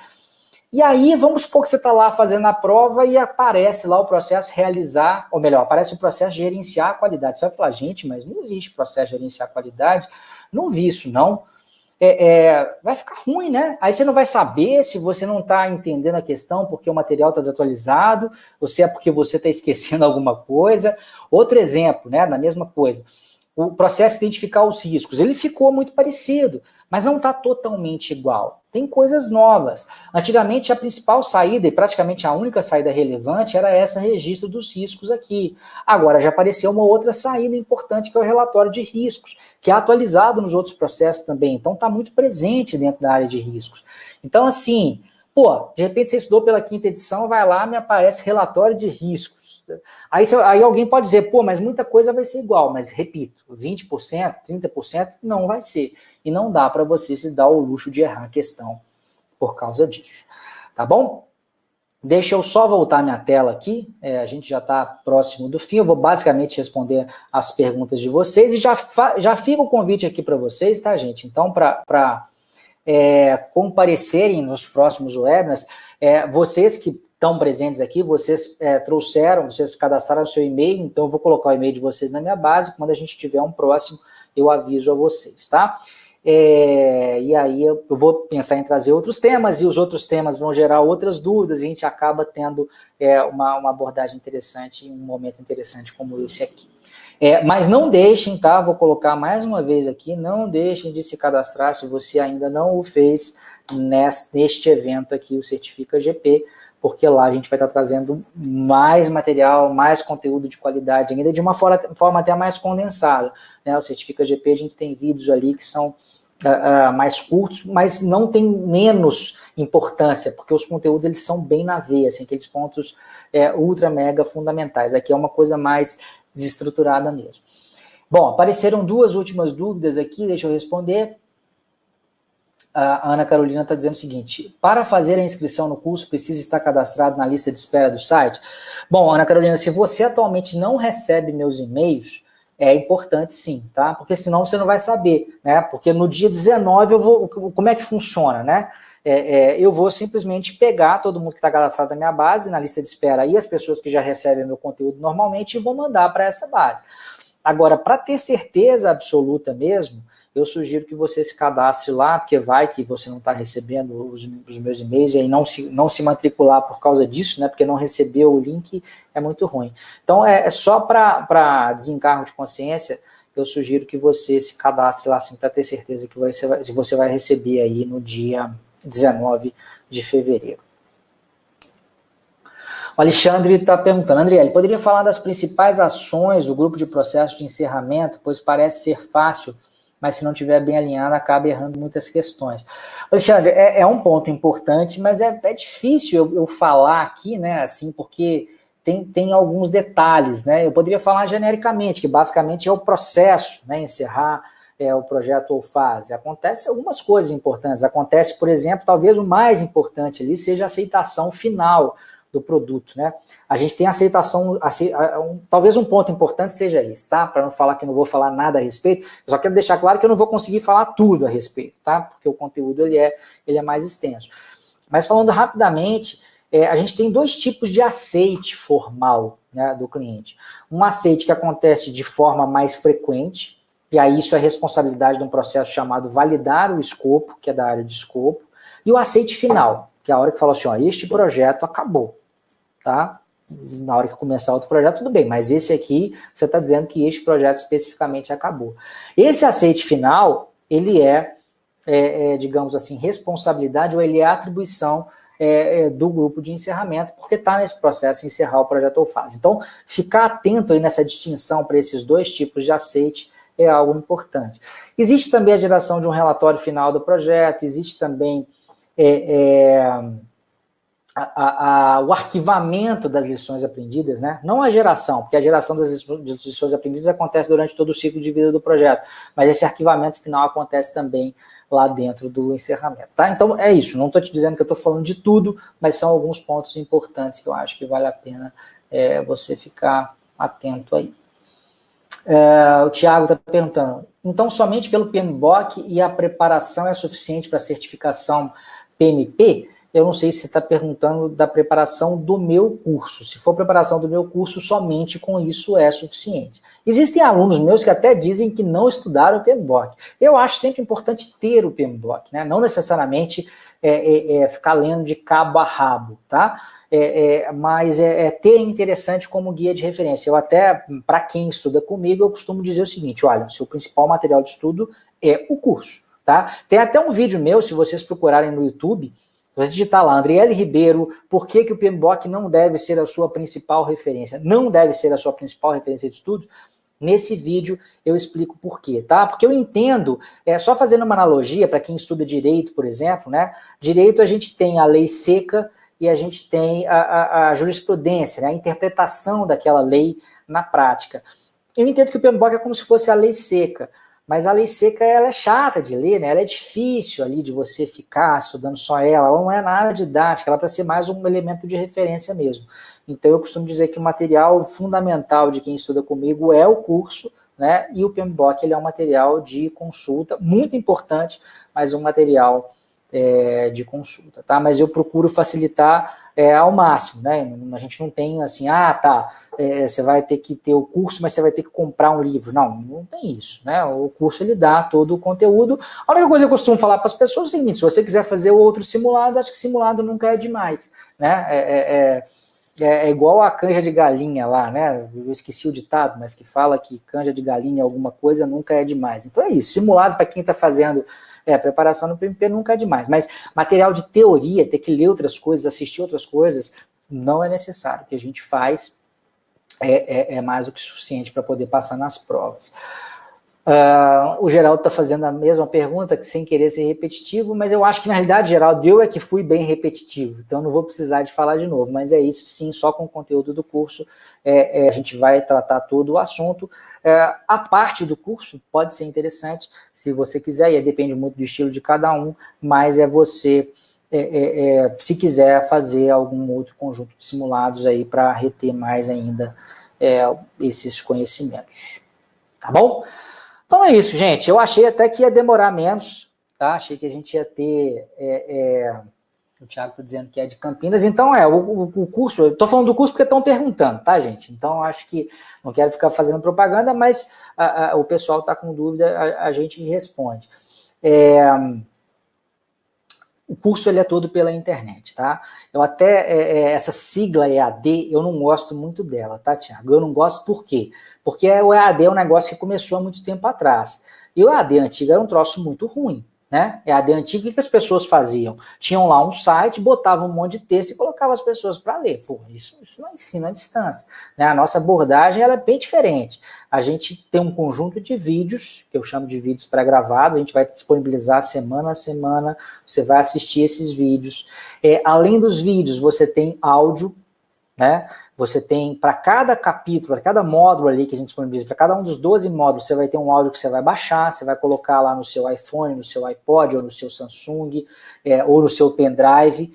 E aí, vamos supor que você está lá fazendo a prova e aparece lá o processo realizar, ou melhor, aparece o processo gerenciar a qualidade. Você vai falar, gente, mas não existe processo gerenciar a qualidade? Não vi isso, não. vai ficar ruim, né? Aí você não vai saber se você não está entendendo a questão porque o material está desatualizado, ou se é porque você está esquecendo alguma coisa. Outro exemplo, né, da mesma coisa, o processo de identificar os riscos, ele ficou muito parecido, mas não está totalmente igual. Tem coisas novas. Antigamente, a principal saída, e praticamente a única saída relevante, era essa registro dos riscos aqui. Agora já apareceu uma outra saída importante, que é o relatório de riscos, que é atualizado nos outros processos também. Então, está muito presente dentro da área de riscos. Então, assim, de repente você estudou pela 5ª edição, vai lá, me aparece relatório de riscos. Aí alguém pode dizer, mas muita coisa vai ser igual, mas repito, 20%, 30% não vai ser. E não dá para você se dar o luxo de errar a questão por causa disso. Tá bom? Deixa eu só voltar minha tela aqui, a gente já está próximo do fim, eu vou basicamente responder as perguntas de vocês e já fica o convite aqui para vocês, tá, gente? Então, para comparecerem nos próximos webinars, vocês que estão presentes aqui, vocês vocês cadastraram o seu e-mail, então eu vou colocar o e-mail de vocês na minha base, quando a gente tiver um próximo, eu aviso a vocês, tá? E aí eu vou pensar em trazer outros temas, e os outros temas vão gerar outras dúvidas, e a gente acaba tendo uma abordagem interessante, um momento interessante como esse aqui. Mas não deixem, tá? Vou colocar mais uma vez aqui, não deixem de se cadastrar se você ainda não o fez neste evento aqui, o Certifica GP, porque lá a gente vai estar trazendo mais material, mais conteúdo de qualidade, ainda de uma forma até mais condensada, né? O Certifica GP, a gente tem vídeos ali que são mais curtos, mas não tem menos importância, porque os conteúdos eles são bem na veia, assim, aqueles pontos ultra mega fundamentais. Aqui é uma coisa mais desestruturada mesmo. Bom, apareceram 2 últimas dúvidas aqui, deixa eu responder. A Ana Carolina está dizendo o seguinte: para fazer a inscrição no curso, precisa estar cadastrado na lista de espera do site? Bom, Ana Carolina, se você atualmente não recebe meus e-mails, é importante sim, tá? Porque senão você não vai saber, né? Porque no dia 19 como é que funciona, né? Eu vou simplesmente pegar todo mundo que está cadastrado na minha base, na lista de espera, e as pessoas que já recebem meu conteúdo normalmente, e vou mandar para essa base. Agora, para ter certeza absoluta mesmo, eu sugiro que você se cadastre lá, porque vai que você não está recebendo os meus e-mails, e aí não se matricular por causa disso, né? Porque não recebeu o link é muito ruim. Então, só para desencargo de consciência, eu sugiro que você se cadastre lá, assim, para ter certeza que você vai receber aí no dia 19 de fevereiro. O Alexandre está perguntando, Andriele, poderia falar das principais ações do grupo de processo de encerramento, pois parece ser fácil, mas se não estiver bem alinhado, acaba errando muitas questões. Alexandre, é um ponto importante, mas é difícil eu falar aqui, né, assim, porque tem alguns detalhes, né? Eu poderia falar genericamente, que basicamente é o processo, né, encerrar o projeto ou fase. Acontece algumas coisas importantes. Acontece, por exemplo, talvez o mais importante ali seja a aceitação final do produto, né? A gente tem aceitação, talvez um ponto importante seja esse, tá? Para não falar que eu não vou falar nada a respeito, eu só quero deixar claro que eu não vou conseguir falar tudo a respeito, tá? Porque o conteúdo ele é mais extenso. Mas falando rapidamente, a gente tem 2 tipos de aceite formal, né, do cliente. Um aceite que acontece de forma mais frequente, e aí isso é responsabilidade de um processo chamado validar o escopo, que é da área de escopo, e o aceite final, que é a hora que fala assim, este projeto acabou, tá? Na hora que começar outro projeto, tudo bem, mas esse aqui, você está dizendo que este projeto especificamente acabou. Esse aceite final, ele digamos assim, responsabilidade, ou ele é atribuição do grupo de encerramento, porque está nesse processo de encerrar o projeto ou fase. Então, ficar atento aí nessa distinção para esses 2 tipos de aceite é algo importante. Existe também a geração de um relatório final do projeto, existe também o arquivamento das lições aprendidas, né? Não a geração, porque a geração das lições aprendidas acontece durante todo o ciclo de vida do projeto, mas esse arquivamento final acontece também lá dentro do encerramento, tá? Então é isso, não estou te dizendo que eu estou falando de tudo, mas são alguns pontos importantes que eu acho que vale a pena você ficar atento aí. O Thiago está perguntando, então somente pelo PMBOK e a preparação é suficiente para a certificação PMP? eu não sei se você está perguntando da preparação do meu curso. Se for preparação do meu curso, somente com isso é suficiente. Existem alunos meus que até dizem que não estudaram o PMBOK. Eu acho sempre importante ter o PMBOK, né? Não necessariamente ficar lendo de cabo a rabo, tá? Mas ter interessante como guia de referência. Eu até, para quem estuda comigo, eu costumo dizer o seguinte, olha, o seu principal material de estudo é o curso, tá? Tem até um vídeo meu, se vocês procurarem no YouTube, você digitar lá, Andriele Ribeiro, por que o PMBOK não deve ser a sua principal referência? Não deve ser a sua principal referência de estudo? Nesse vídeo eu explico por quê, tá? Porque eu entendo, só fazendo uma analogia para quem estuda direito, por exemplo, né? Direito a gente tem a lei seca e a gente tem a jurisprudência, né? A interpretação daquela lei na prática. Eu entendo que o PMBOK é como se fosse a lei seca, mas a lei seca ela é chata de ler, né? Ela é difícil ali de você ficar estudando só ela não é nada didática, ela é para ser mais um elemento de referência mesmo. Então eu costumo dizer que o material fundamental de quem estuda comigo é o curso, né? E o PMBOK ele é um material de consulta, muito importante, mas um material de consulta, tá? Mas eu procuro facilitar ao máximo, né? A gente não tem assim, você vai ter que ter o curso, mas você vai ter que comprar um livro. Não tem isso, né? O curso ele dá todo o conteúdo. A única coisa que eu costumo falar para as pessoas é o seguinte: se você quiser fazer outro simulado, acho que simulado nunca é demais, né? É igual a canja de galinha lá, né? Eu esqueci o ditado, mas que fala que canja de galinha alguma coisa nunca é demais. Então é isso, simulado para quem está fazendo preparação no PMP nunca é demais, mas material de teoria, ter que ler outras coisas, assistir outras coisas, não é necessário. O que a gente faz é mais do que suficiente para poder passar nas provas. O Geraldo está fazendo a mesma pergunta, que sem querer ser repetitivo, mas eu acho que na realidade, Geraldo, eu que fui bem repetitivo, então não vou precisar de falar de novo, mas é isso sim, só com o conteúdo do curso a gente vai tratar todo o assunto. A parte do curso pode ser interessante, se você quiser, e depende muito do estilo de cada um, mas você, se quiser fazer algum outro conjunto de simulados aí para reter mais ainda esses conhecimentos. Tá bom? Então é isso, gente. Eu achei até que ia demorar menos, tá? Achei que a gente ia ter... O Thiago está dizendo que é de Campinas. Então, o curso... Eu estou falando do curso porque estão perguntando, tá, gente? Então, acho que não quero ficar fazendo propaganda, mas o pessoal está com dúvida, a gente responde. O curso ele é todo pela internet, tá? Eu até, essa sigla EAD, eu não gosto muito dela, tá, Thiago? Eu não gosto por quê? Porque o EAD é um negócio que começou há muito tempo atrás. E o EAD antigo era um troço muito ruim, né? EAD antigo, o que as pessoas faziam? Tinham lá um site, botavam um monte de texto e colocavam as pessoas para ler. Pô, isso não é ensino à distância, né? A nossa abordagem ela é bem diferente. A gente tem um conjunto de vídeos, que eu chamo de vídeos pré-gravados, a gente vai disponibilizar semana a semana, você vai assistir esses vídeos. Além dos vídeos, você tem áudio, né? Você tem, para cada capítulo, para cada módulo ali que a gente disponibiliza, para cada um dos 12 módulos, você vai ter um áudio que você vai baixar, você vai colocar lá no seu iPhone, no seu iPod, ou no seu Samsung, ou no seu pendrive,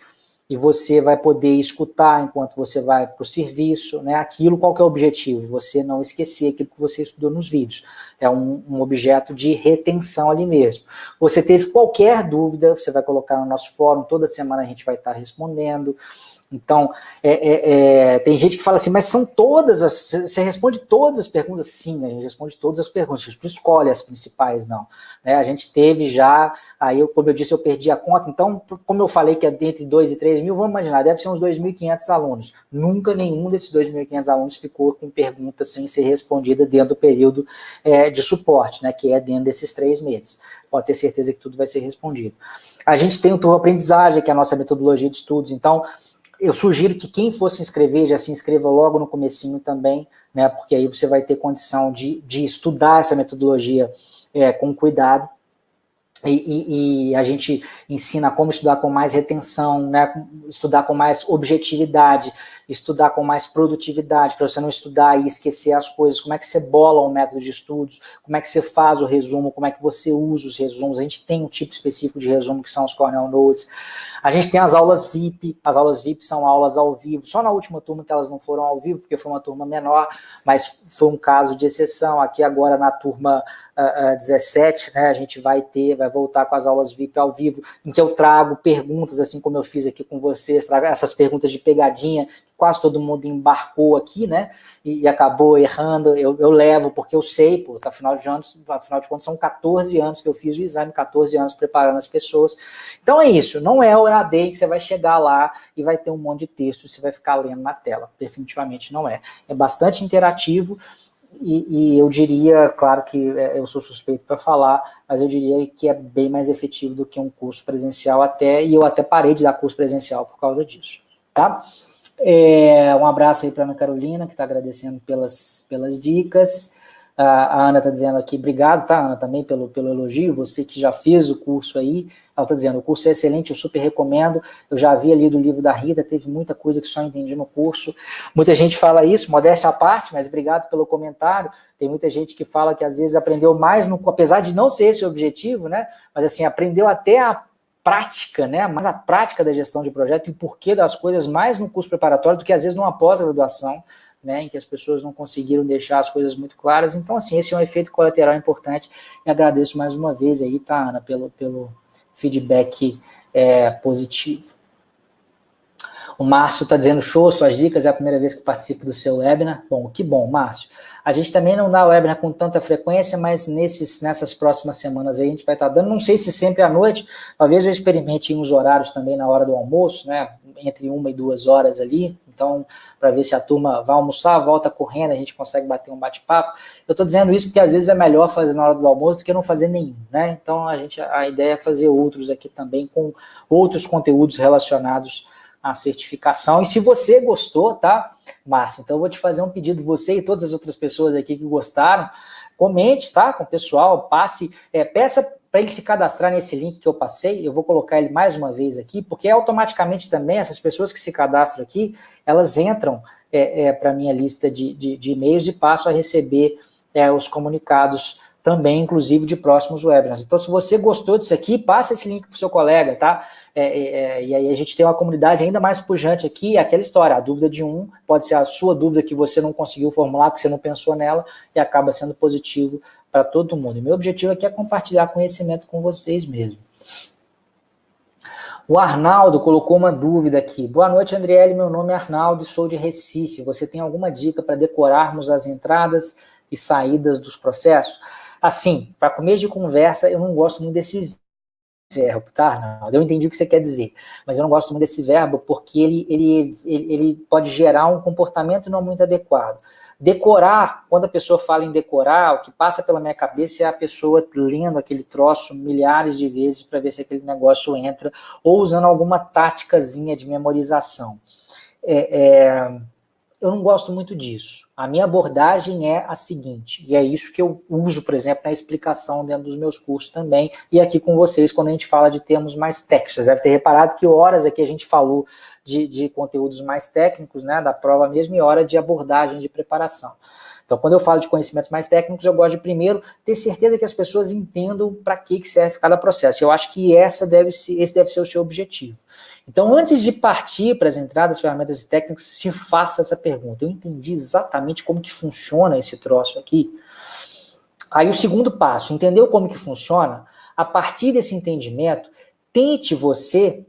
e você vai poder escutar enquanto você vai para o serviço, né? Aquilo, qual que é o objetivo? Você não esquecer aquilo que você estudou nos vídeos. É um objeto de retenção ali mesmo. Você teve qualquer dúvida, você vai colocar no nosso fórum, toda semana a gente vai estar respondendo. Então, tem gente que fala assim, mas são todas você responde todas as perguntas? Sim, a gente responde todas as perguntas, a gente não escolhe as principais, não. A gente teve já, aí como eu disse, eu perdi a conta, então, como eu falei que é entre 2 e 3 mil, vamos imaginar, deve ser uns 2.500 alunos. Nunca nenhum desses 2.500 alunos ficou com pergunta sem ser respondida dentro do período de suporte, né, que é dentro desses 3 meses. Pode ter certeza que tudo vai ser respondido. A gente tem o Turbo Aprendizagem, que é a nossa metodologia de estudos, então, eu sugiro que quem for se inscrever, já se inscreva logo no comecinho também, né, porque aí você vai ter condição de estudar essa metodologia com cuidado, e a gente ensina como estudar com mais retenção, né, estudar com mais objetividade, estudar com mais produtividade, para você não estudar e esquecer as coisas, como é que você bola um método de estudos, como é que você faz o resumo, como é que você usa os resumos. A gente tem um tipo específico de resumo que são os Cornell Notes. A gente tem as aulas VIP são aulas ao vivo, só na última turma que elas não foram ao vivo, porque foi uma turma menor, mas foi um caso de exceção. Aqui agora na turma 17, né, a gente vai voltar com as aulas VIP ao vivo, em que eu trago perguntas, assim como eu fiz aqui com vocês, trago essas perguntas de pegadinha, quase todo mundo embarcou aqui, né, e acabou errando, eu levo, porque eu sei, afinal de contas, são 14 anos que eu fiz o exame, 14 anos preparando as pessoas. Então é isso, não é o EAD que você vai chegar lá e vai ter um monte de texto e você vai ficar lendo na tela, definitivamente não é. É bastante interativo, e eu diria, claro que eu sou suspeito para falar, mas eu diria que é bem mais efetivo do que um curso presencial e eu até parei de dar curso presencial por causa disso, tá? Um abraço aí para a Ana Carolina, que está agradecendo pelas dicas. A Ana está dizendo aqui, obrigado, tá, Ana, também pelo elogio, você que já fez o curso aí, ela está dizendo, o curso é excelente, eu super recomendo, eu já havia lido o livro da Rita, teve muita coisa que só entendi no curso. Muita gente fala isso, modéstia à parte, mas obrigado pelo comentário. Tem muita gente que fala que às vezes aprendeu mais, apesar de não ser esse o objetivo, né, mas assim, aprendeu até a prática, né, mas a prática da gestão de projeto e o porquê das coisas mais no curso preparatório do que às vezes numa pós-graduação, né, em que as pessoas não conseguiram deixar as coisas muito claras. Então, assim, esse é um efeito colateral importante e agradeço mais uma vez aí, tá, Ana, pelo feedback positivo. O Márcio está dizendo, show, suas dicas, é a primeira vez que participo do seu webinar. Bom, que bom, Márcio. A gente também não dá webinar com tanta frequência, mas nessas próximas semanas aí a gente vai estar dando, não sei se sempre à noite, talvez eu experimente uns horários também na hora do almoço, né, entre 1 e 2 horas ali, então, para ver se a turma vai almoçar, volta correndo, a gente consegue bater um bate-papo. Eu estou dizendo isso porque às vezes é melhor fazer na hora do almoço do que não fazer nenhum, né, então a ideia é fazer outros aqui também com outros conteúdos relacionados a certificação. E se você gostou, tá, Márcio? Então eu vou te fazer um pedido, você e todas as outras pessoas aqui que gostaram, comente, tá, com o pessoal, peça para ele se cadastrar nesse link que eu passei, eu vou colocar ele mais uma vez aqui, porque automaticamente também essas pessoas que se cadastram aqui, elas entram para a minha lista de e-mails e passam a receber os comunicados também, inclusive, de próximos webinars. Então, se você gostou disso aqui, passa esse link para o seu colega, tá? E aí a gente tem uma comunidade ainda mais pujante aqui, aquela história, a dúvida de um pode ser a sua dúvida que você não conseguiu formular, porque você não pensou nela, e acaba sendo positivo para todo mundo. E meu objetivo aqui é compartilhar conhecimento com vocês mesmo. O Arnaldo colocou uma dúvida aqui. Boa noite, Andriele, meu nome é Arnaldo e sou de Recife. Você tem alguma dica para decorarmos as entradas e saídas dos processos? Assim, para começo de conversa, eu não gosto muito desse verbo, tá, Arnaldo? Eu entendi o que você quer dizer, mas eu não gosto muito desse verbo porque ele pode gerar um comportamento não muito adequado. Decorar, quando a pessoa fala em decorar, o que passa pela minha cabeça é a pessoa lendo aquele troço milhares de vezes para ver se aquele negócio entra, ou usando alguma táticazinha de memorização. Eu não gosto muito disso. A minha abordagem é a seguinte, e é isso que eu uso, por exemplo, na explicação dentro dos meus cursos também, e aqui com vocês, quando a gente fala de termos mais técnicos. Vocês devem ter reparado que horas aqui a gente falou de conteúdos mais técnicos, né, da prova mesmo, e hora de abordagem, de preparação. Então, quando eu falo de conhecimentos mais técnicos, eu gosto de primeiro ter certeza que as pessoas entendam para que serve cada processo. Eu acho que esse deve ser o seu objetivo. Então, antes de partir para as entradas, ferramentas e técnicas, se faça essa pergunta. Eu entendi exatamente como que funciona esse troço aqui. Aí o segundo passo, entendeu como que funciona? A partir desse entendimento, tente você,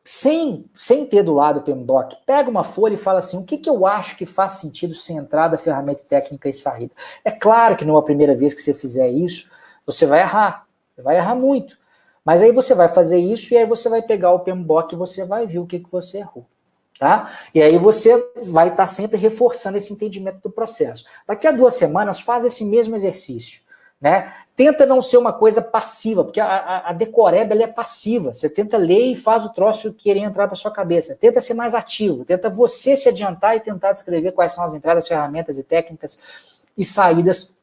sem ter do lado o PMBOK, pega uma folha e fala assim, o que eu acho que faz sentido ser entrada, ferramenta técnica e saída? É claro que numa primeira vez que você fizer isso, você vai errar muito. Mas aí você vai fazer isso e aí você vai pegar o PMBOK e você vai ver o que você errou, tá? E aí você vai estar sempre reforçando esse entendimento do processo. Daqui a 2 semanas, faz esse mesmo exercício, né? Tenta não ser uma coisa passiva, porque a decoreba ela é passiva. Você tenta ler e faz o troço querer entrar para sua cabeça. Tenta ser mais ativo, tenta você se adiantar e tentar descrever quais são as entradas, ferramentas e técnicas e saídas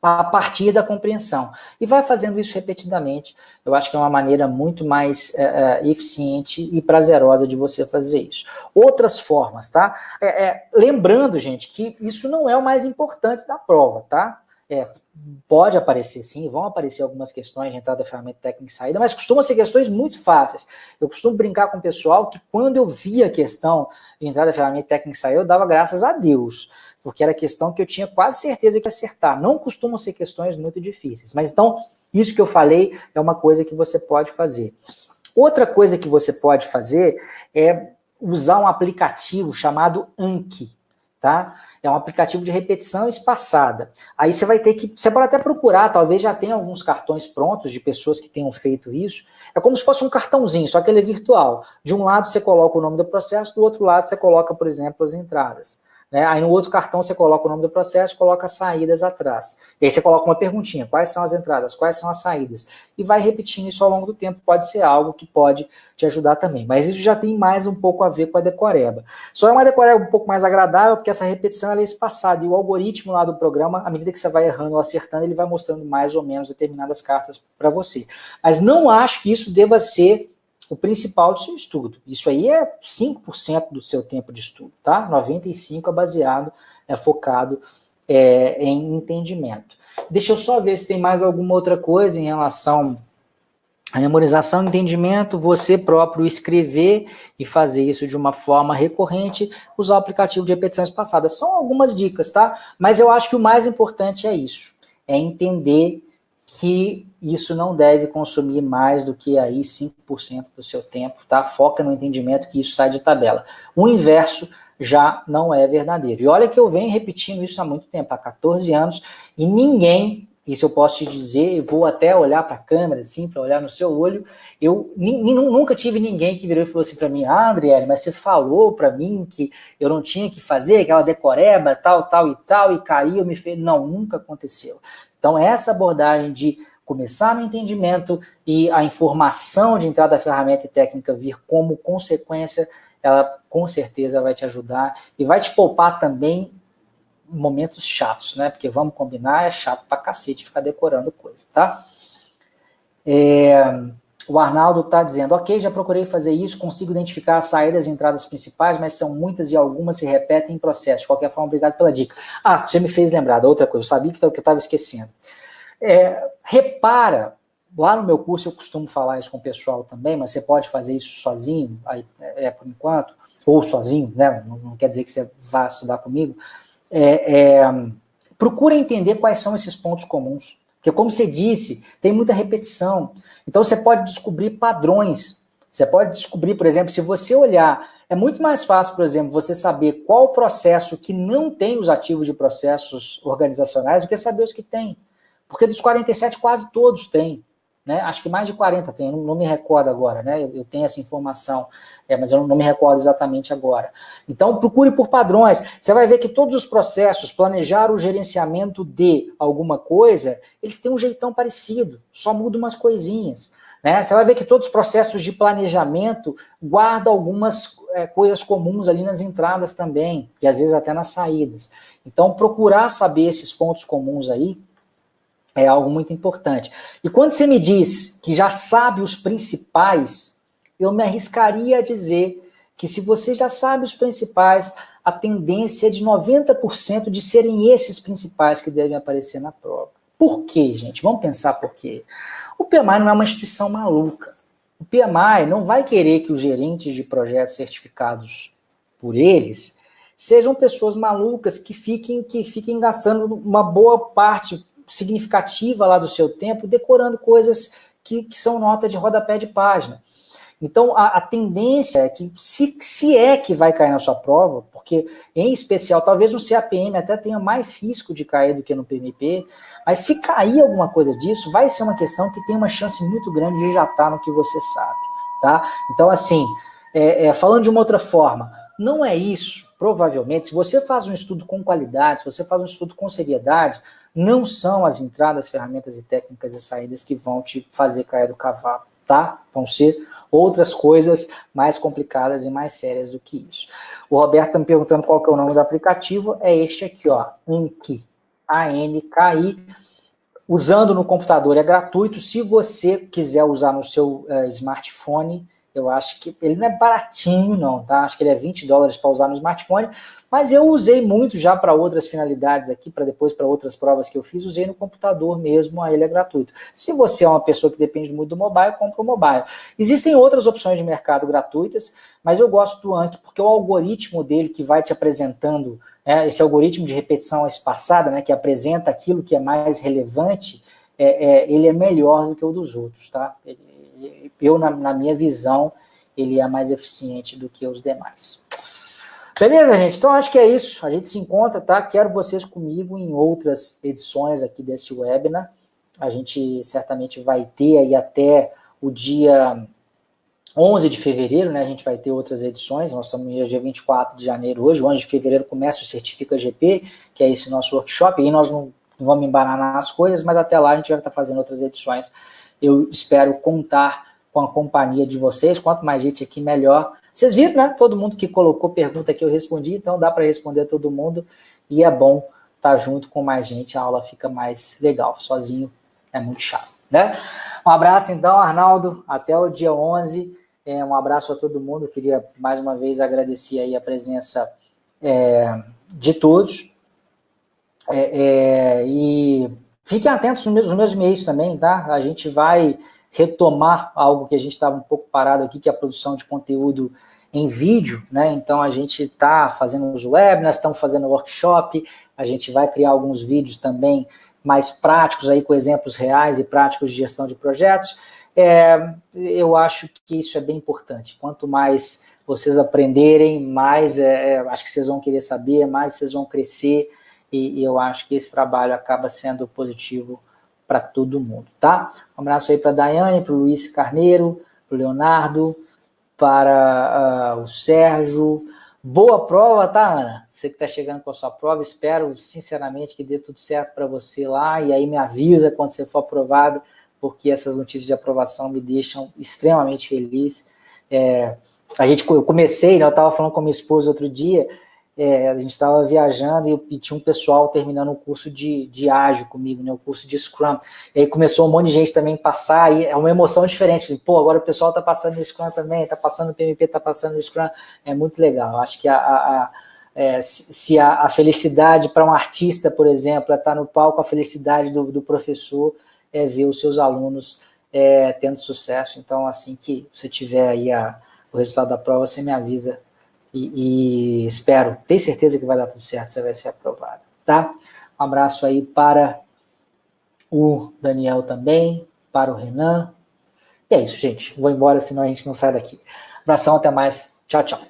a partir da compreensão. E vai fazendo isso repetidamente. Eu acho que é uma maneira muito mais eficiente e prazerosa de você fazer isso. Outras formas, tá? Lembrando, gente, que isso não é o mais importante da prova, tá? Pode aparecer sim, vão aparecer algumas questões de entrada, ferramenta, técnica e saída, mas costumam ser questões muito fáceis. Eu costumo brincar com o pessoal que quando eu via a questão de entrada, ferramenta, técnica e saída, eu dava graças a Deus, porque era questão que eu tinha quase certeza que ia acertar. Não costumam ser questões muito difíceis, mas então, isso que eu falei é uma coisa que você pode fazer. Outra coisa que você pode fazer é usar um aplicativo chamado Anki, tá? É um aplicativo de repetição espaçada. Aí você vai ter que... Você pode até procurar, talvez já tenha alguns cartões prontos de pessoas que tenham feito isso. É como se fosse um cartãozinho, só que ele é virtual. De um lado você coloca o nome do processo, do outro lado você coloca, por exemplo, as entradas. Né? Aí no outro cartão você coloca o nome do processo, coloca as saídas atrás. E aí você coloca uma perguntinha, quais são as entradas, quais são as saídas? E vai repetindo isso ao longo do tempo, pode ser algo que pode te ajudar também. Mas isso já tem mais um pouco a ver com a decoreba. Só é uma decoreba um pouco mais agradável, porque essa repetição ela é espaçada, e o algoritmo lá do programa, à medida que você vai errando ou acertando, ele vai mostrando mais ou menos determinadas cartas para você. Mas não acho que isso deva ser o principal do seu estudo. Isso aí é 5% do seu tempo de estudo, tá? 95% é baseado, é focado em entendimento. Deixa eu só ver se tem mais alguma outra coisa em relação à memorização e entendimento, você próprio escrever e fazer isso de uma forma recorrente, usar o aplicativo de repetições passadas. São algumas dicas, tá? Mas eu acho que o mais importante é isso, é entender que isso não deve consumir mais do que aí 5% do seu tempo, tá? Foca no entendimento que isso sai de tabela. O inverso já não é verdadeiro. E olha que eu venho repetindo isso há muito tempo, há 14 anos, e ninguém, isso eu posso te dizer, eu vou até olhar para a câmera, assim, para olhar no seu olho, eu nunca tive ninguém que virou e falou assim para mim, Andriele, mas você falou para mim que eu não tinha que fazer aquela decoreba, tal, e caiu, me fez... Não, nunca aconteceu. Então, essa abordagem de começar no entendimento e a informação de entrada da ferramenta e técnica vir como consequência, ela com certeza vai te ajudar e vai te poupar também momentos chatos, né? Porque vamos combinar, é chato pra cacete ficar decorando coisa, tá? O Arnaldo está dizendo, ok, já procurei fazer isso, consigo identificar as saídas e entradas principais, mas são muitas e algumas se repetem em processo. De qualquer forma, obrigado pela dica. Ah, você me fez lembrar da outra coisa, eu sabia que eu estava esquecendo. Repara, lá no meu curso eu costumo falar isso com o pessoal também, mas você pode fazer isso sozinho, por enquanto, ou sozinho, né? Não quer dizer que você vá estudar comigo. Procura entender quais são esses pontos comuns. Porque, como você disse, tem muita repetição. Então, você pode descobrir padrões. Você pode descobrir, por exemplo, se você olhar... É muito mais fácil, por exemplo, você saber qual processo que não tem os ativos de processos organizacionais do que saber os que tem. Porque dos 47, quase todos têm. Né? Acho que mais de 40 tem, eu não me recordo agora, né? Eu tenho essa informação, mas eu não me recordo exatamente agora. Então, procure por padrões. Você vai ver que todos os processos, planejar o gerenciamento de alguma coisa, eles têm um jeitão parecido, só muda umas coisinhas. Né? Você vai ver que todos os processos de planejamento guardam algumas coisas comuns ali nas entradas também, e às vezes até nas saídas. Então, procurar saber esses pontos comuns aí, é algo muito importante. E quando você me diz que já sabe os principais, eu me arriscaria a dizer que se você já sabe os principais, a tendência é de 90% de serem esses principais que devem aparecer na prova. Por quê, gente? Vamos pensar por quê. O PMI não é uma instituição maluca. O PMI não vai querer que os gerentes de projetos certificados por eles sejam pessoas malucas que fiquem gastando uma boa parte significativa lá do seu tempo, decorando coisas que são nota de rodapé de página. Então, a tendência é que, se é que vai cair na sua prova, porque, em especial, talvez no CAPM até tenha mais risco de cair do que no PMP, mas se cair alguma coisa disso, vai ser uma questão que tem uma chance muito grande de já estar no que você sabe, tá? Então, assim, falando de uma outra forma, não é isso, provavelmente, se você faz um estudo com qualidade, se você faz um estudo com seriedade, não são as entradas, ferramentas e técnicas e saídas que vão te fazer cair do cavalo, tá? Vão ser outras coisas mais complicadas e mais sérias do que isso. O Roberto está me perguntando qual que é o nome do aplicativo, é este aqui, ó, Anki, A-N-K-I. Usando no computador é gratuito. Se você quiser usar no seu smartphone, eu acho que ele não é baratinho, não, tá? Acho que ele é $20 para usar no smartphone, mas eu usei muito já para outras finalidades aqui, para depois para outras provas que eu fiz, usei no computador mesmo, aí ele é gratuito. Se você é uma pessoa que depende muito do mobile, compra o mobile. Existem outras opções de mercado gratuitas, mas eu gosto do Anki porque o algoritmo dele que vai te apresentando, esse algoritmo de repetição espaçada, né, que apresenta aquilo que é mais relevante, ele é melhor do que o dos outros, tá? Na minha visão, ele é mais eficiente do que os demais. Beleza, gente? Então, acho que é isso. A gente se encontra, tá? Quero vocês comigo em outras edições aqui desse webinar. A gente certamente vai ter aí até o dia 11 de fevereiro, né? A gente vai ter outras edições. Nós estamos no dia 24 de janeiro hoje. O 11 de fevereiro começa o Certifica GP, que é esse nosso workshop. E nós não vamos embananar nas coisas, mas até lá a gente vai estar fazendo outras edições. Eu espero contar com a companhia de vocês. Quanto mais gente aqui, melhor. Vocês viram, né? Todo mundo que colocou pergunta aqui eu respondi, então dá para responder todo mundo. E é bom estar junto com mais gente, a aula fica mais legal. Sozinho é muito chato, né? Um abraço, então, Arnaldo. Até o dia 11. Um abraço a todo mundo. Eu queria, mais uma vez, agradecer aí a presença de todos. E fiquem atentos nos meus e-mails também, tá? A gente vai retomar algo que a gente estava um pouco parado aqui, que é a produção de conteúdo em vídeo, né? Então a gente está fazendo os webinars, estamos fazendo workshop, a gente vai criar alguns vídeos também mais práticos aí com exemplos reais e práticos de gestão de projetos. Eu acho que isso é bem importante. Quanto mais vocês aprenderem, mais acho que vocês vão querer saber, mais vocês vão crescer. E eu acho que esse trabalho acaba sendo positivo para todo mundo, tá? Um abraço aí para a Daiane, para o Luiz Carneiro, para o Leonardo, para o Sérgio. Boa prova, tá, Ana? Você que está chegando com a sua prova, espero sinceramente que dê tudo certo para você lá, e aí me avisa quando você for aprovado, porque essas notícias de aprovação me deixam extremamente feliz. Eu comecei, né, eu estava falando com a minha esposa outro dia, a gente estava viajando e tinha um pessoal terminando um curso de ágil comigo, né, o curso de Scrum. E aí começou um monte de gente também passar, e é uma emoção diferente. Pô, agora o pessoal está passando no Scrum também, está passando no PMP, está passando no Scrum. É muito legal. Acho que se a felicidade para um artista, por exemplo, é estar no palco, a felicidade do professor é ver os seus alunos tendo sucesso. Então, assim que você tiver aí o resultado da prova, você me avisa. E espero, tenho certeza que vai dar tudo certo, você vai ser aprovado, tá? Um abraço aí para o Daniel também, para o Renan. E é isso, gente. Vou embora, senão a gente não sai daqui. Abração, até mais. Tchau, tchau.